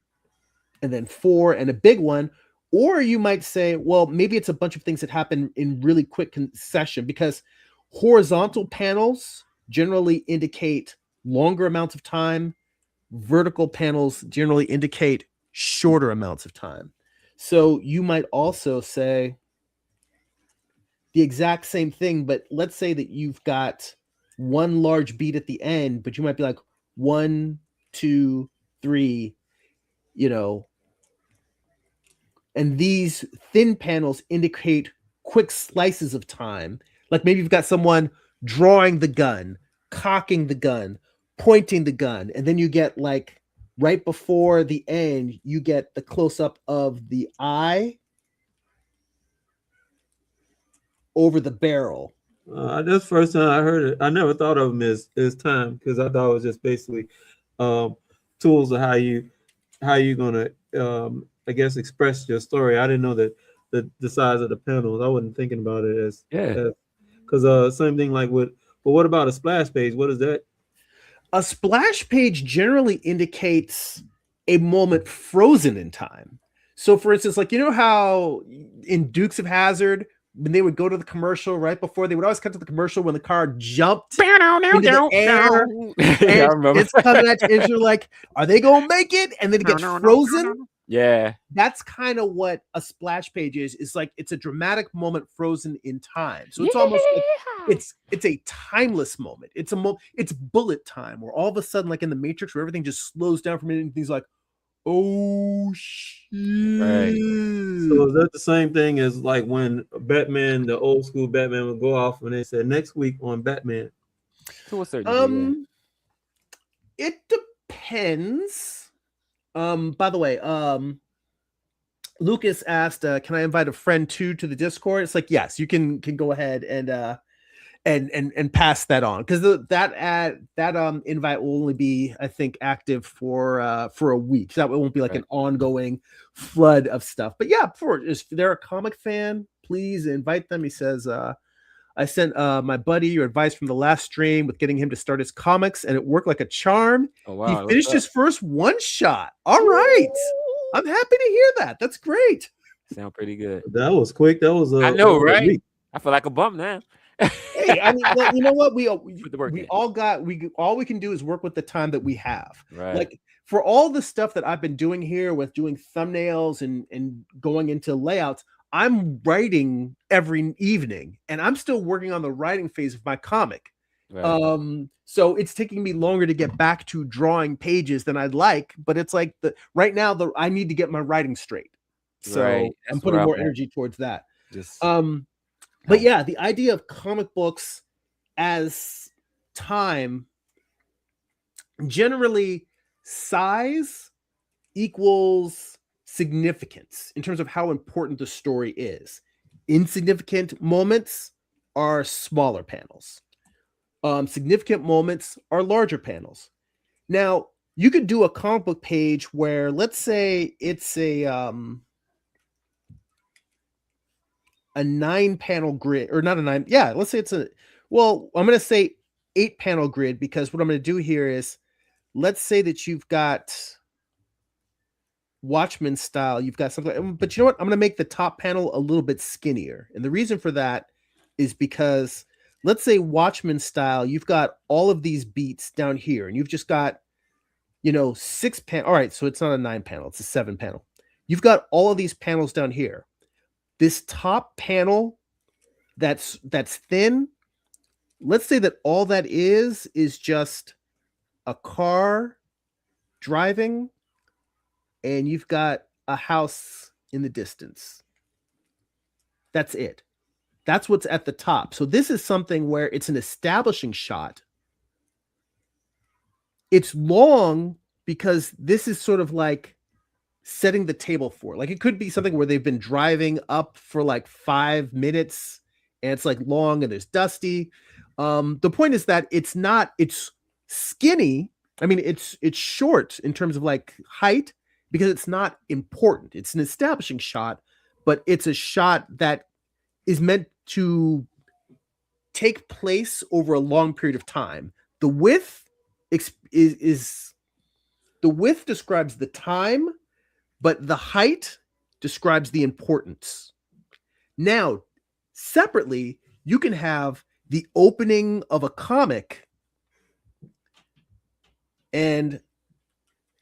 and then 4, and a big one. Or you might say, well, maybe it's a bunch of things that happen in really quick succession, because horizontal panels generally indicate longer amounts of time. Vertical panels generally indicate shorter amounts of time. So you might also say the exact same thing, but let's say that you've got one large beat at the end, but you might be like 1, 2, 3, and these thin panels indicate quick slices of time. Like maybe you've got someone drawing the gun, cocking the gun, pointing the gun, and then you get like right before the end, you get the close up of the eye over the barrel. That's the first time I heard it. I never thought of them as time, because I thought it was just basically tools of how you gonna I guess, express your story. I didn't know that the size of the panels. I wasn't thinking about it as Yeah. because same thing like with. But what about a splash page? What is that? A splash page generally indicates a moment frozen in time. So, for instance, like you know how in Dukes of Hazzard, when they would go to the commercial right before, they would always cut to the commercial when the car jumped into the air Yeah, I and remember. it's coming at you, and you're like, "Are they gonna make it?" And then it gets frozen. Yeah. That's kind of what a splash page is. It's like it's a dramatic moment frozen in time. So it's almost like it's a timeless moment. It's bullet time, where all of a sudden, like in the Matrix, where everything just slows down for a minute and things like, oh shit. Right. So is that the same thing as like when Batman, the old school Batman, would go off and they said next week on Batman? To a certain degree, It depends. By the way, Lucas asked, "Can I invite a friend too to the Discord?" It's like, yes, you can go ahead and pass that on, because that invite will only be, I think, active for a week. So that won't be like Right. an ongoing flood of stuff. But yeah, if they're a comic fan, please invite them. He says, I sent my buddy your advice from the last stream with getting him to start his comics, and it worked like a charm. Oh He wow. finished his first one shot. All right. I'm happy to hear that. That's great. Sound pretty good. That was quick. That was I know, that was a right? week. I feel like a bump now. Hey, I mean, well, you know what? We Put the work in. all we can do is work with the time that we have. Right. Like for all the stuff that I've been doing here with doing thumbnails and going into layouts, I'm writing every evening, and I'm still working on the writing phase of my comic. Right. So it's taking me longer to get back to drawing pages than I'd like, but it's like right now I need to get my writing straight. So Right. I'm That's putting where more I'm at. energy towards that. Just But yeah, the idea of comic books as time, generally size equals significance in terms of how important the story is. Insignificant moments are smaller panels. Significant moments are larger panels. Now, you could do a comic book page where, let's say it's a 9-panel grid, or not a 9. Yeah, let's say I'm going to say 8-panel grid, because what I'm going to do here is, let's say that you've got Watchmen style, you've got something, but you know what? I'm going to make the top panel a little bit skinnier. And the reason for that is because, let's say Watchmen style, you've got all of these beats down here, and you've just got, 6 panel. All right, so it's not a 9-panel, it's a 7-panel. You've got all of these panels down here. This top panel that's thin, let's say that all that is just a car driving, and you've got a house in the distance. That's it. That's what's at the top. So this is something where it's an establishing shot. It's long because this is sort of like setting the table for, like, it could be something where they've been driving up for like 5 minutes, and it's like long and there's dusty. The point is that it's skinny. I mean, it's short in terms of like height, because it's not important. It's an establishing shot, but it's a shot that is meant to take place over a long period of time. The width the width describes the time, but the height describes the importance. Now, separately, you can have the opening of a comic, and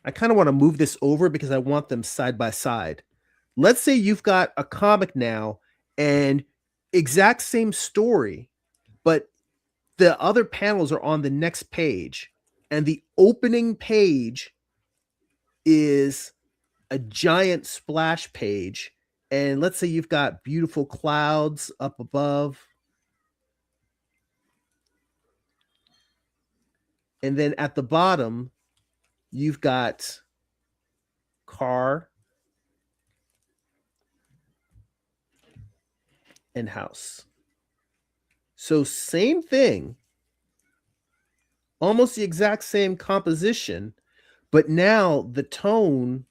I kind of want to move this over because I want them side by side. Let's say you've got a comic now, and exact same story, but the other panels are on the next page, and the opening page is a giant splash page, and let's say you've got beautiful clouds up above, and then at the bottom you've got car and house. So same thing, almost the exact same composition, but now the tone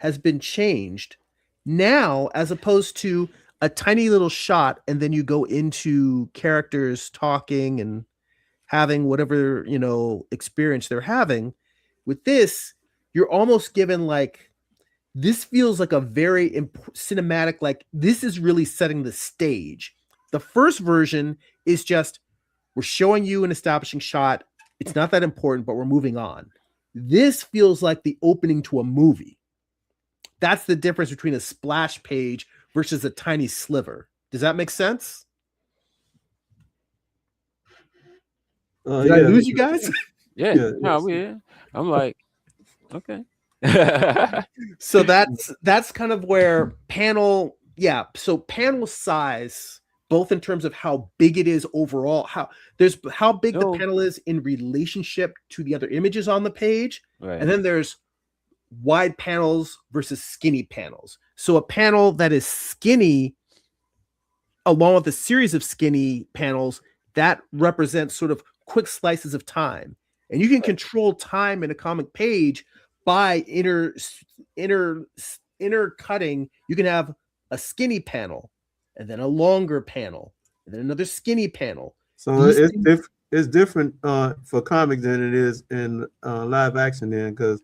has been changed now, as opposed to a tiny little shot and then you go into characters talking and having whatever, experience they're having. With this, you're almost given like, this feels like a very cinematic, like this is really setting the stage. The first version is just, we're showing you an establishing shot. It's not that important, but we're moving on. This feels like the opening to a movie. That's the difference between a splash page versus a tiny sliver. Does that make sense? Did I lose you guys? Yeah. No, yeah. I'm like, okay. So that's kind of where panel, so panel size, both in terms of how big it is overall, how big the panel is in relationship to the other images on the page, right. And then there's wide panels versus skinny panels. So a panel that is skinny, along with a series of skinny panels, that represents sort of quick slices of time. And you can control time in a comic page by inner cutting. You can have a skinny panel and then a longer panel and then another skinny panel. So it's different for comics than it is in live action then, because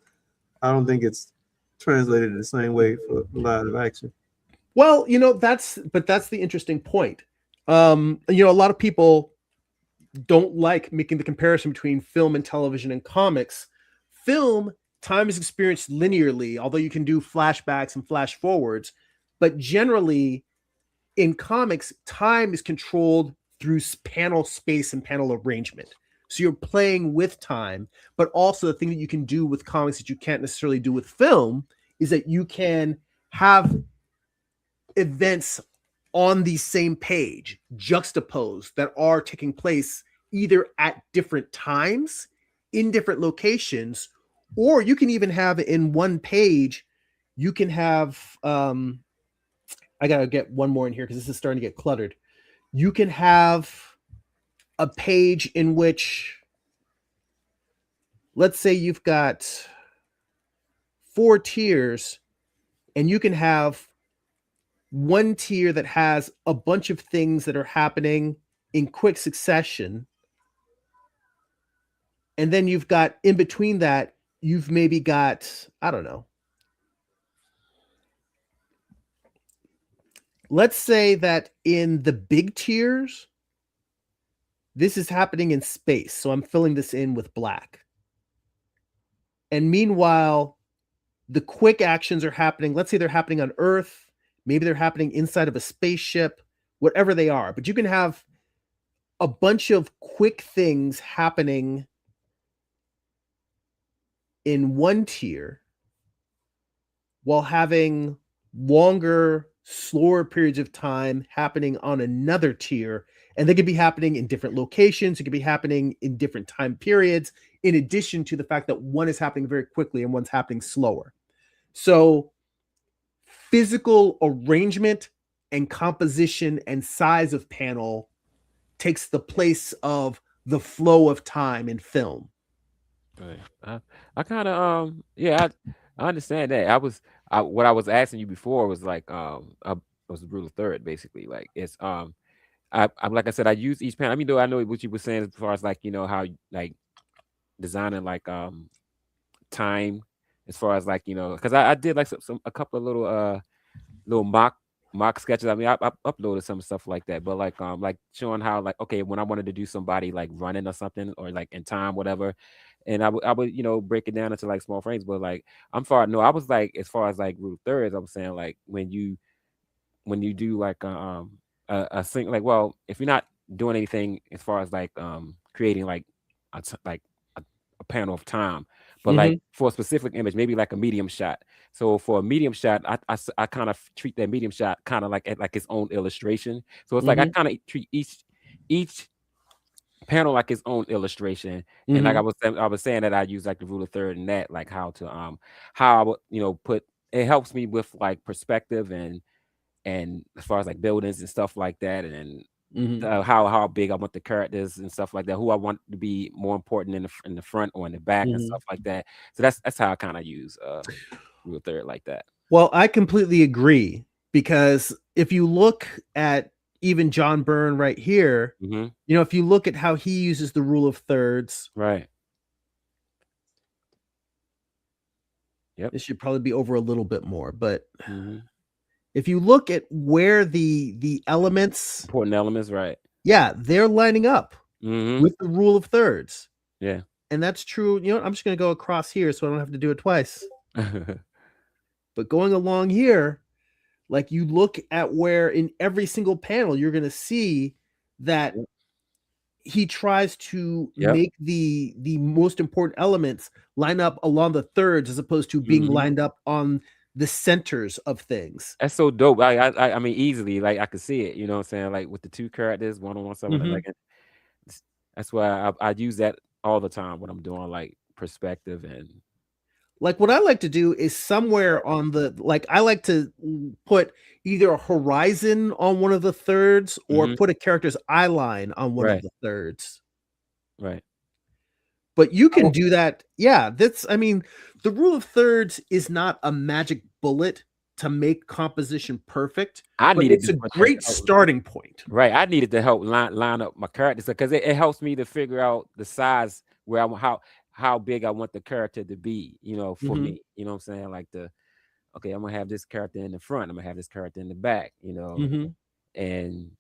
I don't think it's translated the same way for live action. Well, that's the interesting point. A lot of people don't like making the comparison between film and television and comics. Film, time is experienced linearly, although you can do flashbacks and flash forwards. But generally, in comics, time is controlled through panel space and panel arrangement. So you're playing with time, but also the thing that you can do with comics that you can't necessarily do with film is that you can have events on the same page juxtaposed that are taking place either at different times in different locations, or you can even have in one page, you can have, I gotta get one more in here because this is starting to get cluttered. You can have a page in which, let's say you've got 4 tiers, and you can have one tier that has a bunch of things that are happening in quick succession. And then you've got in between that, you've maybe got, I don't know. Let's say that in the big tiers, this is happening in space. So I'm filling this in with black. And meanwhile, the quick actions are happening. Let's say they're happening on Earth. Maybe they're happening inside of a spaceship, whatever they are. But you can have a bunch of quick things happening in one tier while having longer, slower periods of time happening on another tier. And they could be happening in different locations. It could be happening in different time periods, in addition to the fact that one is happening very quickly and one's happening slower. So physical arrangement and composition and size of panel takes the place of the flow of time in film. Right. I kind of I understand that. What I was asking you before was like I was the rule of third basically. Like it's I like I said, I use each panel. I mean, though I know what you were saying as far as like how like designing like time as far as like because I did like a couple of little mock sketches. I mean, I uploaded some stuff like that, but like showing how like okay when I wanted to do somebody like running or something or like in time whatever, and I would break it down into like small frames. But like I was like as far as like rule of thirds, I was saying like when you do like a thing like if you're not doing anything as far as like creating like a panel of time, but like for a specific image, maybe like a medium shot. So for a medium shot, I kind of treat that medium shot kind of like its own illustration. So it's like I kind of treat each panel like its own illustration. And like I was saying that I use like the rule of third and that like how I would put it helps me with like perspective and as far as like buildings and stuff like that, and how big I want the characters and stuff like that, who I want to be more important in the front or in the back and stuff like that. So that's how I kind of use. rule of third like that. Well, I completely agree, because if you look at even John Byrne right here, Mm-hmm. if you look at how he uses the rule of thirds, Right. Yep. it should probably be over a little bit more. But Mm-hmm. if you look at where the elements, Important elements, right? yeah, they're lining up Mm-hmm. with the rule of thirds. Yeah. And that's true. I'm just going to go across here so I don't have to do it twice. But going along here, like, you look at where in every single panel, you're going to see that he tries to Yep. make the most important elements line up along the thirds, as opposed to being Mhm. lined up on the centers of things. That's so dope. I mean, easily, like, I could see it. You know what I'm saying? Like, with the two characters, one on one, someone Mhm. like, that's why I use that all the time when I'm doing like perspective and Like, what I like to do is somewhere on the, like, I like to put either a horizon on one of the thirds, or Mhm. put a character's eye line on one of Right. the thirds. Right. But you can Oh. do that. Yeah, I mean, the rule of thirds is not a magic bullet to make composition perfect, I but needed it's this a one to great help. starting point. Right. I needed to help line up my characters, because it helps me to figure out the size where I want, how big I want the character to be, for Mhm. me. You know what I'm saying? Like, okay, I'm gonna have this character in the front, I'm gonna have this character in the back, Mhm. and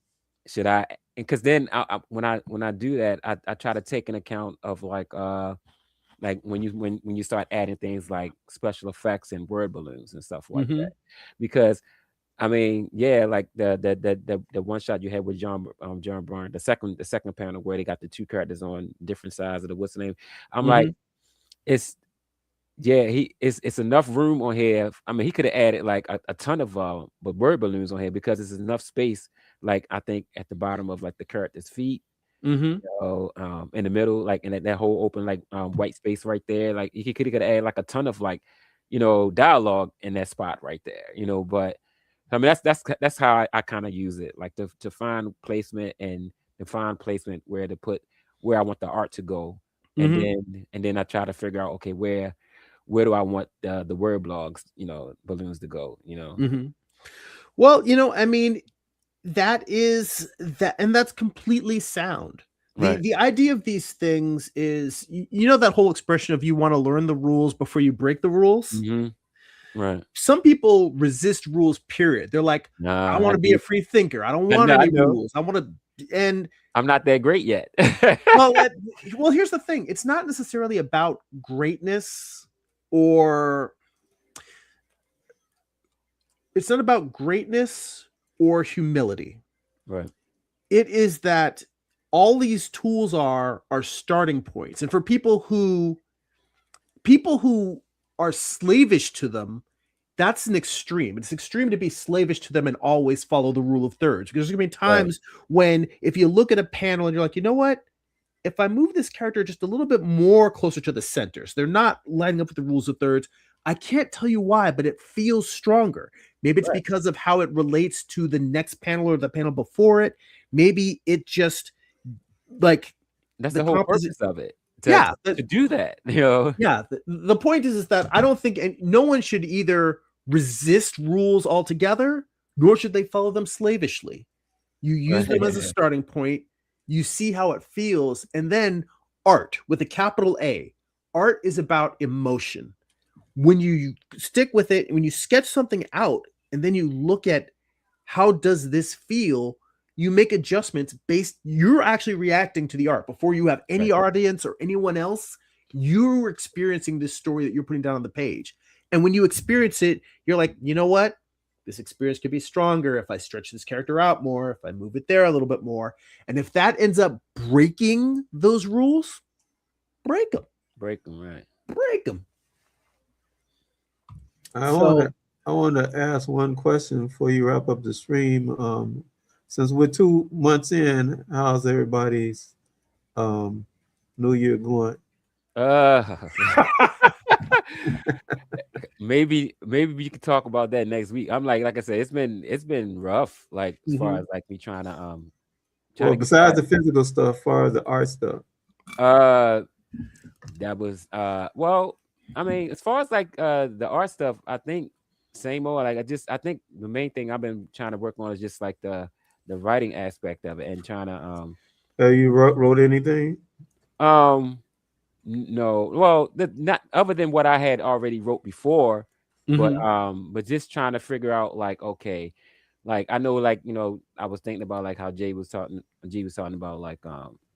should I, because then when I do that, I try to take an account of like when you start adding things like special effects and word balloons and stuff like that, Mhm. because I mean, yeah, like the one shot you had with John Byrne, the second panel where they got the two characters on different sides of the what's the name. I'm like, Mhm. it's yeah, it's enough room on here. I mean, he could have added like a ton of but word balloons on here, because it's enough space. Like, I think at the bottom of like the character's feet, Mhm. in the middle, like in that whole open like white space right there. Like, he could have added like a ton of like, dialogue in that spot right there. But I mean, that's how I kind of use it, like to find placement and to find placement where to put where I want the art to go, and Mhm. then I try to figure out, okay, where do I want the word blogs, balloons to go, Mhm. Well, I mean, that is that, and that's completely sound. The Right. the idea of these things is, that whole expression of, you want to learn the rules before you break the rules. Mm-hmm. Right. Some people resist rules, period. They're like, I Nah, want I to be a do. free thinker. I don't I want know. I any know. rules. I want to, and I'm not that great yet. well, here's the thing. It's not necessarily about greatness, or it's not about greatness or humility. Right. It is that all these tools are starting points. And for people who are slavish to them, that's an extreme. It's extreme to be slavish to them and always follow the rule of thirds. Because there's going to be Right. times when, if you look at a panel and you're like, you know what? If I move this character just a little bit more closer to the centers, they're not lining up with the rules of thirds. I can't tell you why, but it feels stronger. Maybe it's Right. because of how it relates to the next panel or the panel before it. Maybe it just, like, That's the the whole composite. purpose of it. Yeah, To do that, you know. yeah. The point is that I don't think, and no one should either resist rules altogether, nor should they follow them slavishly. You use them as a Right. starting point. You see how it feels, and then art with a capital A. Art is about emotion. When you stick with it, when you sketch something out, and then you look at how does this feel, you make adjustments based. You're actually reacting to the art before you have any Right. audience or anyone else. You're experiencing this story that you're putting down on the page, and when you experience it, you're like, you know what? This experience could be stronger if I stretch this character out more, if I move it there a little bit more. And if that ends up breaking those rules, break them. Break them, right. Break them. I So, want to ask one question before you wrap up the stream. Since we're 2 months in, how's everybody's New Year going? Maybe we could talk about that next week. I'm like I said, it's been rough, like as far as like me trying to Well, get besides the physical stuff, as far as the art stuff. that was well, I mean, as far as like the art stuff, I think same old. Like I think the main thing I've been trying to work on is just like the writing aspect of it and trying to Have you wrote anything? um no, well, not other than what I had already wrote before, Mhm. but just trying to figure out like, okay, like I know, like I was thinking about like how G was talking about like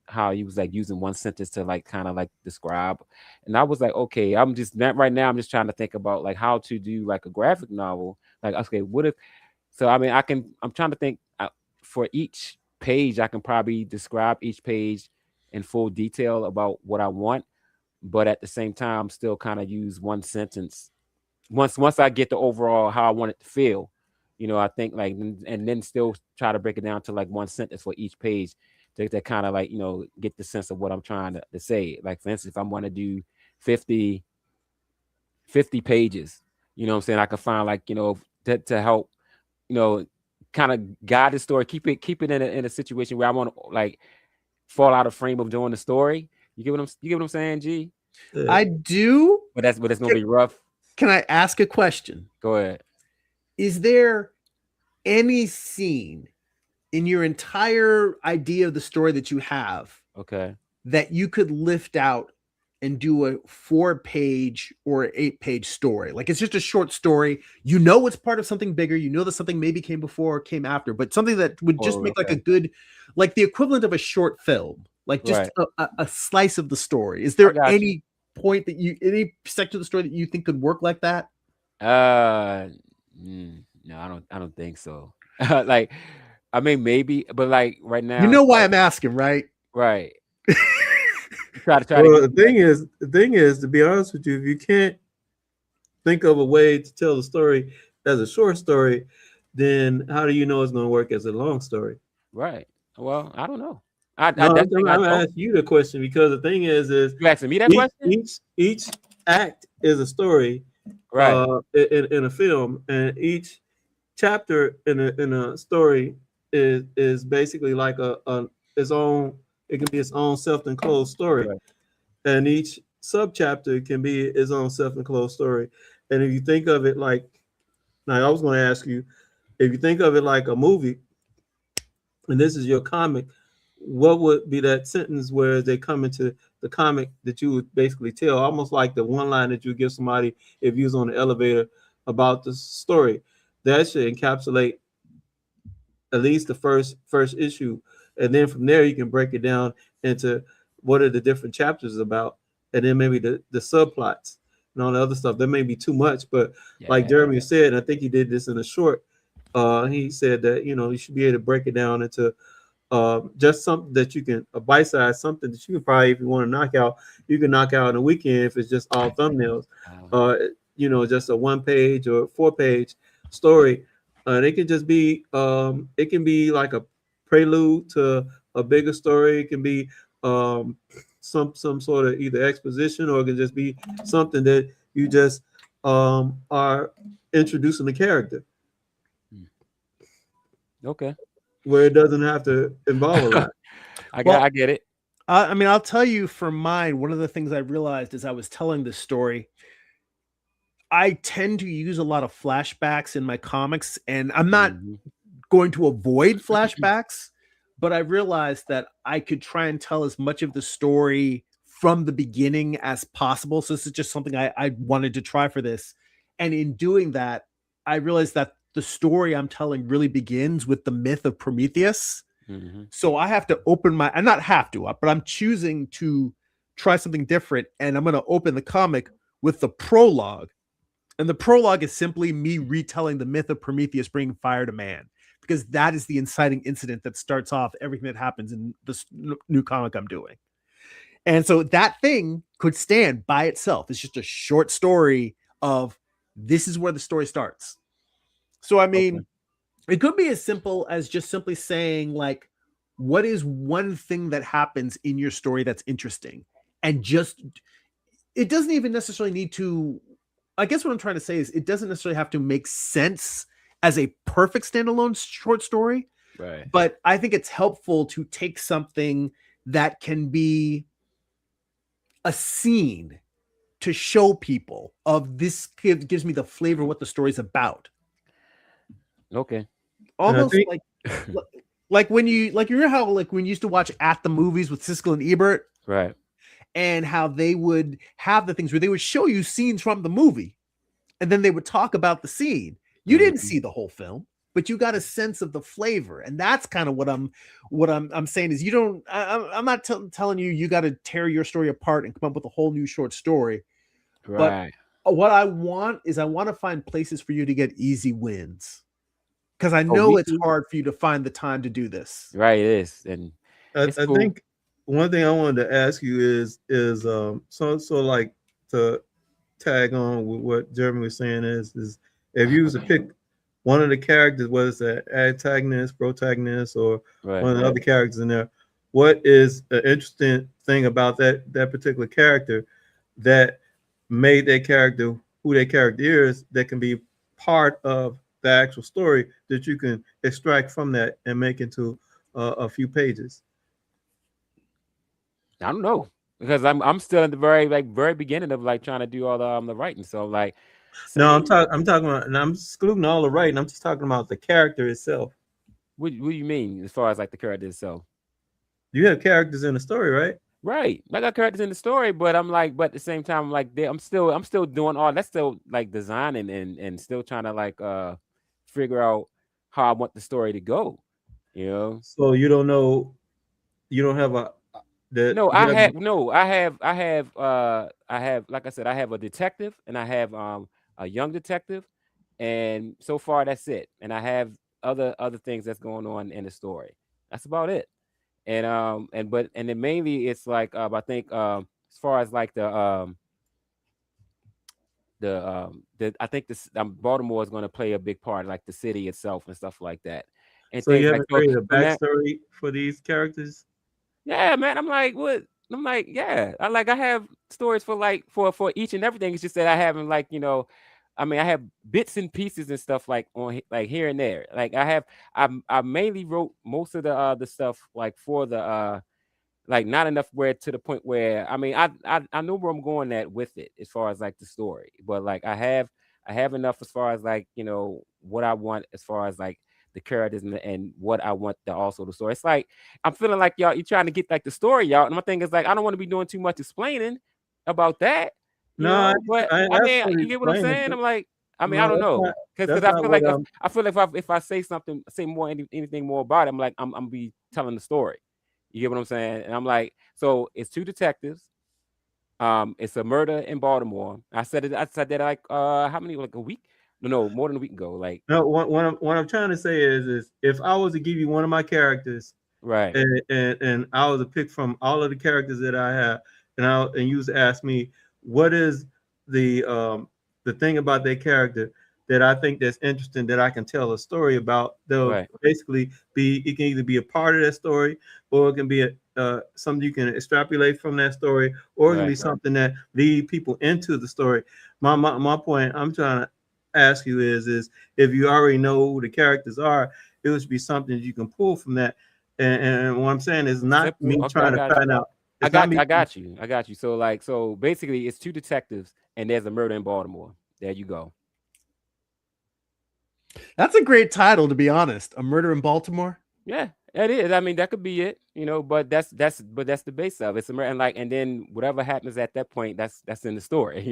how he was like using one sentence to like kind of like describe, and I was like, okay, I'm just not right now. I'm just trying to think about like how to do like a graphic novel. Like, okay, what if? So I mean, I'm trying to think for each page, I can probably describe each page in full detail about what I want, but at the same time still kind of use one sentence once I get the overall how I want it to feel. I think like and then still try to break it down to like one sentence for each page to kind of like get the sense of what I'm trying to say. Like for instance, if I'm going to do 50 50 pages, what I'm saying, I can find like to help you know kind of guide the story, keep it in a situation where I want to like fall out of frame of doing the story. You get what I'm saying, G? I do. But that's gonna Can, be rough. can I ask a question? Go ahead. Is there any scene in your entire idea of the story that you have Okay. that you could lift out and do a 4-page or 8-page story? Like it's just a short story. It's part of something bigger. That something maybe came before or came after, but something that would just Oh, make like a okay. good, like the equivalent of a short film, like just Right. a slice of the story. Is I there got you. any section of the story that you think could work like that? Uh, no, I don't think so. Like, I mean, maybe, but like right You now, know it's why like I'm asking, right? right. Try to Well, get the thing is, to be honest with you, if you can't think of a way to tell the story as a short story, then how do you know it's going to work as a long story? right. Well, I don't know. I No, definitely I I'm don't. asking you the question because the thing is You asking me that each question? each each act is a story Right. in a film, and each chapter in a story is basically like a its own. It can be its own self-enclosed story, Right. and each subchapter can be its own self-enclosed story. And if you think of it like, now I was going to ask you, if you think of it like a movie, and this is your comic, what would be that sentence where they come into the comic that you would basically tell, almost like the one line that you give somebody if you was on the elevator about the story? That should encapsulate at least the first issue, and then from there you can break it down into what are the different chapters about, and then maybe the subplots and all the other stuff. That may be too much, but like Yeah. Jeremy said, and I think he did this in a short. He said that you should be able to break it down into just something that you can, a bite size, something that you can probably, if you want to knock out, you can knock out in a weekend if it's just all thumbnails. Uh, just a 1 page or 4 page story. It can just be, it can be like a prelude to a bigger story. It can be um, some sort of either exposition, or it can just be something that you just are introducing the character Hmm. Okay. where it doesn't have to involve a lot. Well, I get it. I mean, I'll tell you for mine, one of the things I realized as I was telling this story, I tend to use a lot of flashbacks in my comics, and I'm not Mhm. going to avoid flashbacks, but I realized that I could try and tell as much of the story from the beginning as possible. So this is just something I wanted to try for this. And in doing that, I realized that the story I'm telling really begins with the myth of Prometheus. Mhm. So I have to I not have to, but I'm choosing to try something different. And I'm going to open the comic with the prologue. And the prologue is simply me retelling the myth of Prometheus bringing fire to man, because that is the inciting incident that starts off everything that happens in this new comic I'm doing. And so that thing could stand by itself. It's just a short story of this is where the story starts. So, I Okay. mean, it could be as simple as just simply saying, like, what is one thing that happens in your story that's interesting? And just, it doesn't even necessarily need to, I guess what I'm trying to say is it doesn't necessarily have to make sense as a perfect standalone short story, Right. but I think it's helpful to take something that can be a scene to show people of this gives me the flavor of what the story's about. Okay. And I Almost think like when you know how like when you used to watch At the Movies with Siskel and Ebert, Right. and how they would have the things where they would show you scenes from the movie and then they would talk about the scene. You didn't Mhm. see the whole film, but you got a sense of the flavor, and that's kind of what I'm saying is you don't. I'm not telling you you got to tear your story apart and come up with a whole new short story, but Right. what I want is I want to find places for you to get easy wins because I Oh, know me it's too. hard for you to find the time to do this. Right, it is. And it's I cool. think one thing I wanted to ask you is so like to tag on with what Jeremy was saying is if you was to pick one of the characters, whether it's an antagonist, protagonist, or Right. one of the other characters in there, what is an interesting thing about that particular character that made that character who that character is that can be part of the actual story that you can extract from that and make into a few pages. I don't know. Because I'm still in the very beginning of like trying to do all the writing. So like No, say I'm talking about, and I'm excluding all the writing. I'm just talking about the character itself. what do you mean as far as like the character itself? You have characters in the story, right? Right. I got characters in the story, but I'm like, but at the same time, I'm like, I'm still doing all that's still like designing and still trying to like figure out how I want the story to go. You know? So you don't know, you don't have a that No, you have. I have like I said, I have a detective and I have a young detective, and so far that's it. And I have other things that's going on in the story. That's about it. And then mainly it's like I think as far as like the I think this Baltimore is going to play a big part, like the city itself and stuff like that, and So you things like haven't so. created a So now, backstory for these characters. yeah, man, I'm like, what? I'm like, yeah, I have stories for like for each and everything. It's just that I haven't like I mean, I have bits and pieces and stuff like like here and there. Like I mainly wrote most of the stuff like for the like not enough where to the point where I mean I know where I'm going at with it as far as like the story, but like I have enough as far as like what I want as far as like the characters and what I want the also the story. It's like I'm feeling like y'all you trying to get like the story out, and my thing is like I don't want to be doing too much explaining about that, No, I, But I ain't I asked mean for you you to get what I'm explain saying? it. I'm like I mean I No, don't know because that's I not feel what like I'm. if I say something say more anything more about it, I'm like I'm be telling the story. You get what I'm saying? And I'm like, so it's two detectives. It's a murder in Baltimore. I said that like how many like a week? No, more than a week ago. Like No, what I'm trying to say is if I was to give you one of my characters right, and I was to pick from all of the characters that I have, and you was to ask me what is the thing about that character that I think that's interesting that I can tell a story about. They'll right, basically be it can either be a part of that story or it can be something you can extrapolate from that story, or it can be right. something that lead people into the story. My point I'm trying to ask you is if you already know who the characters are, it would be something you can pull from that. And what I'm saying is not Simple. me Okay, I trying to got you. find out. It's not me. I got you. I got you. So like so basically it's two detectives and there's a murder in Baltimore. There you go. That's a great title, to be honest. A Murder in Baltimore. Yeah, it is. I mean, that could be it, but that's the base of it. It's and like, and then whatever happens at that point, that's in the story,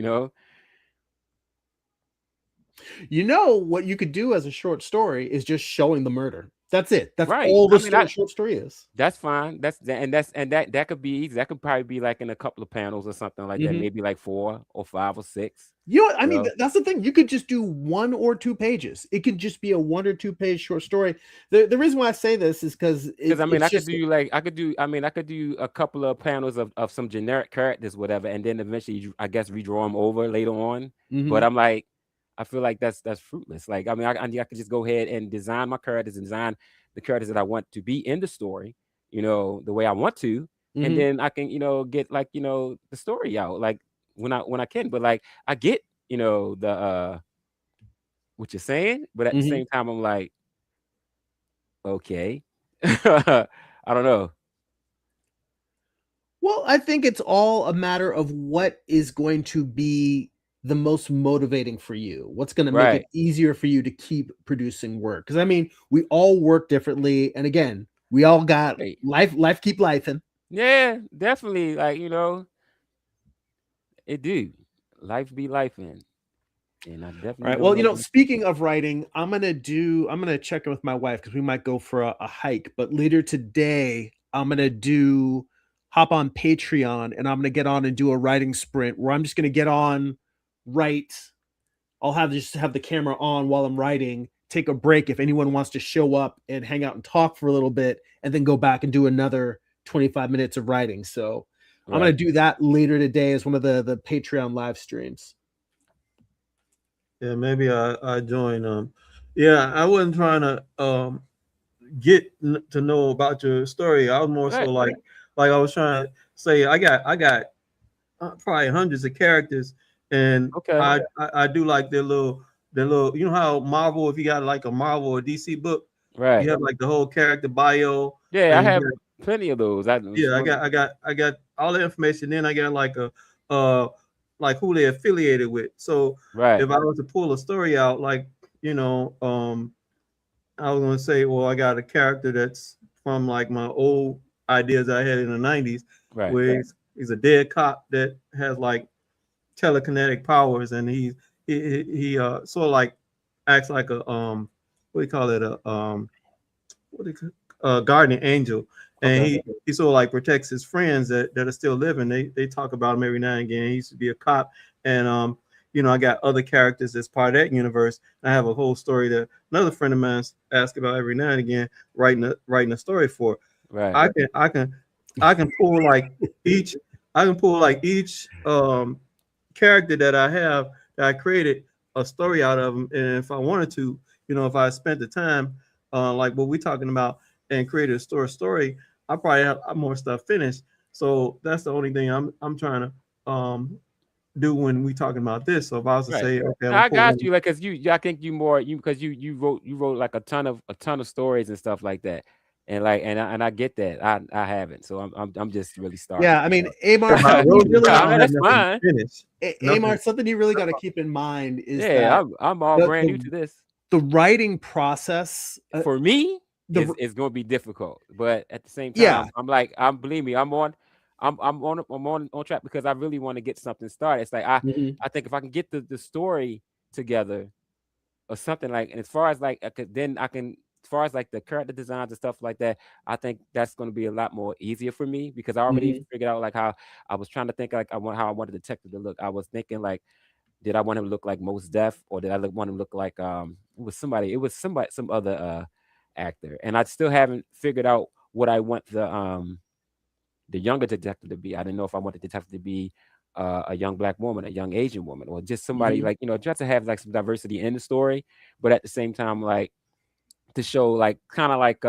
You know what you could do as a short story is just showing the murder. That's it. That's Right. all I the mean, short story is. that's fine. That could be easy. That could probably be like in a couple of panels or something like that, Mhm. maybe like 4 or 5 or 6. You know what? I You mean, know? that's the thing. You could just do 1 or 2 pages. It could just be a 1 or 2 page short story. The reason why I say this is because Because I mean, it's just I could do a couple of panels of some generic characters, whatever, and then eventually, I guess, redraw them over later on. But Mhm. I'm like, I feel like that's fruitless. Like, I mean, I could just go ahead and design my characters and design the characters that I want to be in the story, the way I want to, and Mhm. then I can, get like, the story out, like when I can. But like, I get, the what you're saying, but at the Mhm. same time, I'm like, okay, I don't know. Well, I think it's all a matter of what is going to be the most motivating for you. What's going to make it Right. easier for you to keep producing work? Because I mean, we all work differently, and again, we all got Right. life keep lifing. Yeah, definitely. Like, it do. Life be life and I All definitely right. don't Well, know. speaking of writing, I'm gonna check in with my wife because we might go for a hike. But later today, I'm gonna do hop on Patreon and I'm gonna get on and do a writing sprint where I'm just gonna get on, write. I'll have the camera on while I'm writing, take a break if anyone wants to show up and hang out and talk for a little bit, and then go back and do another 25 minutes of writing. So I'm gonna Right. do that later today as one of the Patreon live streams. Yeah, maybe I join. Yeah, I wasn't trying to to know about your story. I was more so Right. like I was trying to say I got probably hundreds of characters, and Okay. I do like their little. You know how Marvel, if you got like a Marvel or DC book, you Right. have like the whole character bio, Yeah, I and you have got, plenty of those. I was yeah, I got wondering. I got I got all the information. Then I got like a uh like who they affiliated with. So Right. if I was to pull a story out, like you know, I was gonna say, well, I got a character that's from like my old ideas I had in the '90s, Right. where he's a dead cop that has like telekinetic powers, and he sort of like acts like a what do you call it, a what do you call, guardian angel, and Okay. he sort of like protects his friends that are still living. They talk about him every now and again. He used to be a cop, and I got other characters as part of that universe. I have a whole story that another friend of mine asks about every now and again, writing a story for. Right. I can pull like each I can pull like each character that I have that I created a story out of them. And if I wanted to, if I spent the time, like what we're talking about, and created a story, I probably have more stuff finished. So that's the only thing I'm trying to do when we talking about this. So if I was to Right. say, okay, I'm Now, gonna I pull got one. you. Like, cause I think you more you because you wrote like a ton of stories and stuff like that, and like and I get that. I haven't, so I'm just really starting. Yeah, I mean, Amar, If I something you wrote it, really I I don't mean, have that's nothing fine. finished. Amar, Nothing. something you really got to keep in mind is Yeah, that I'm all the brand new the, to this. the writing process, For me, the is going to be difficult, but at the same yeah, time, believe me, I'm on track because I really want to get something started. It's like mhm, I think if I can get the story together or something like, and as far as like as far as like the character designs and stuff like that, I think that's going to be a lot more easier for me because I already mhm, figured out like how I was trying to think like how I wanted the detective to look. I was thinking like, did I want him to look like Mos Def, or did I want him to look like some other actor, and I still haven't figured out what I want the younger detective to be. I didn't know if I want the detective to be a young black woman, a young Asian woman, or just somebody mhm, like just to have like some diversity in the story, but at the same time like to show like kind of like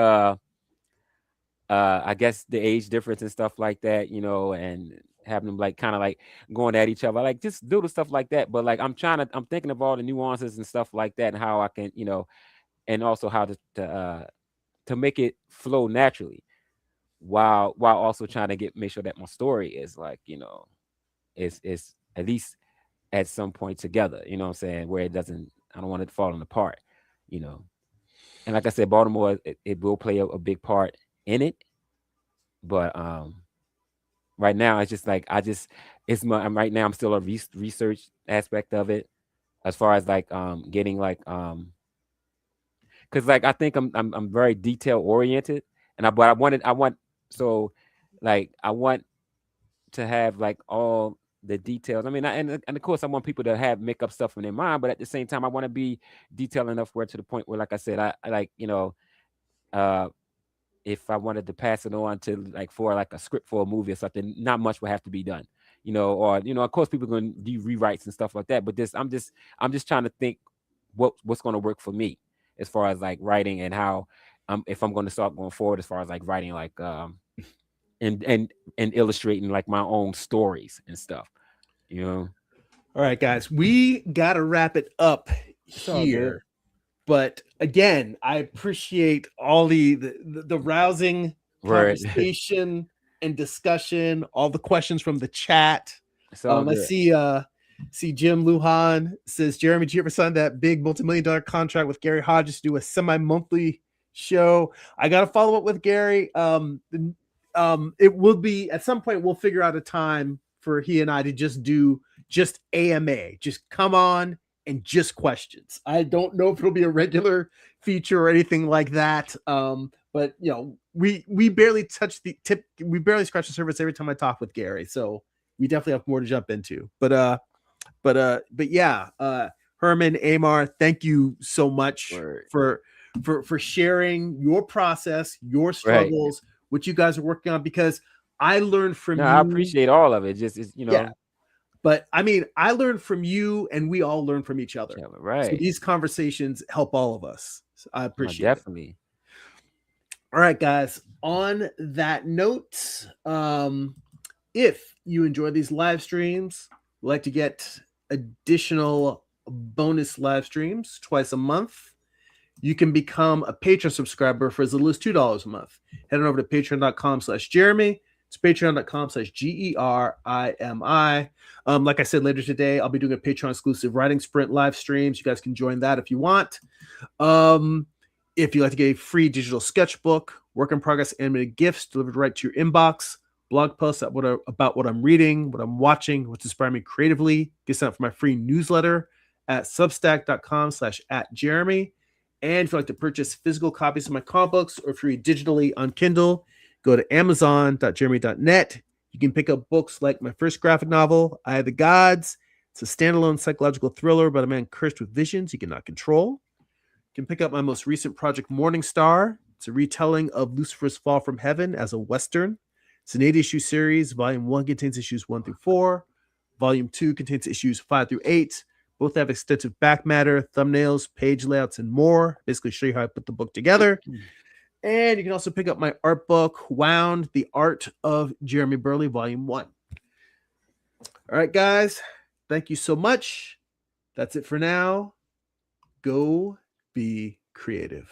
I guess the age difference and stuff like that, and having them like kind of like going at each other, like just little stuff like that. But like I'm thinking of all the nuances and stuff like that, and how I can, and also how to make it flow naturally, while also trying to make sure that my story is like, is at least at some point together. You know what I'm saying? Where I don't want it falling apart. You know, and like I said, Baltimore, it will play a big part in it, but right now it's just like right now I'm still a research aspect of it, as far as like getting like because like I think I'm very detail oriented, and I want so like I want to have like all the details. I mean, and of course I want people to have make up stuff in their mind, but at the same time I want to be detailed enough where to the point where, like I said, I like uh if I wanted to pass it on to like for like a script for a movie or something, not much would have to be done, or of course people are going to do rewrites and stuff like that. But I'm just trying to think what's going to work for me as far as like writing, and how if I'm going to start going forward as far as like writing like and illustrating like my own stories and stuff, you know. All right, guys, we got to wrap it up It's all good. here. But again, I appreciate all the rousing Word. conversation. and discussion, all the questions from the chat. It's all I good. see Jim Lujan says, Jeremy, did you ever sign that big multi-million-dollar contract with Gary Hodges to do a semi-monthly show? I got to follow up with Gary. It will be at some point, we'll figure out a time for he and I to just do just AMA, just come on and just questions. I don't know if it'll be a regular feature or anything like that. But you know, we barely touch the tip. We barely scratch the surface every time I talk with Gary. So we definitely have more to jump into. But yeah, Herman, Amar, thank you so much for sharing your process, your struggles, what you guys are working on, because I learned from you. I appreciate all of it. Just it's, you know. Yeah. But I mean, I learned from you, and we all learn from each other. Right. So these conversations help all of us. So I appreciate it. Definitely. All right, guys. On that note, if you enjoy these live streams, like to get additional bonus live streams twice a month, you can become a Patreon subscriber for as little as $2 a month. Head on over to patreon.com/Jeremy. It's patreon.com/GERIMI. Like I said, later today, I'll be doing a Patreon exclusive writing sprint live streams. You guys can join that if you want. If you'd like to get a free digital sketchbook, work in progress animated GIFs delivered right to your inbox, blog posts about what I'm reading, what I'm watching, what's inspiring me creatively, get signed up for my free newsletter at substack.com/@Jeremy. And if you'd like to purchase physical copies of my comic books or if you read digitally on Kindle, go to amazon.jeremy.net. You can pick up books like my first graphic novel, Eye of the Gods. It's a standalone psychological thriller about a man cursed with visions he cannot control. You can pick up my most recent project, Morning Star. It's a retelling of Lucifer's fall from heaven as a Western. It's an 8-issue series. Volume 1 contains issues 1 through 4. Volume 2 contains issues 5 through 8. Both have extensive back matter, thumbnails, page layouts, and more. Basically show you how I put the book together. And you can also pick up my art book, Wound, The Art of Jeremy Burley, Volume 1. All right, guys. Thank you so much. That's it for now. Go be creative.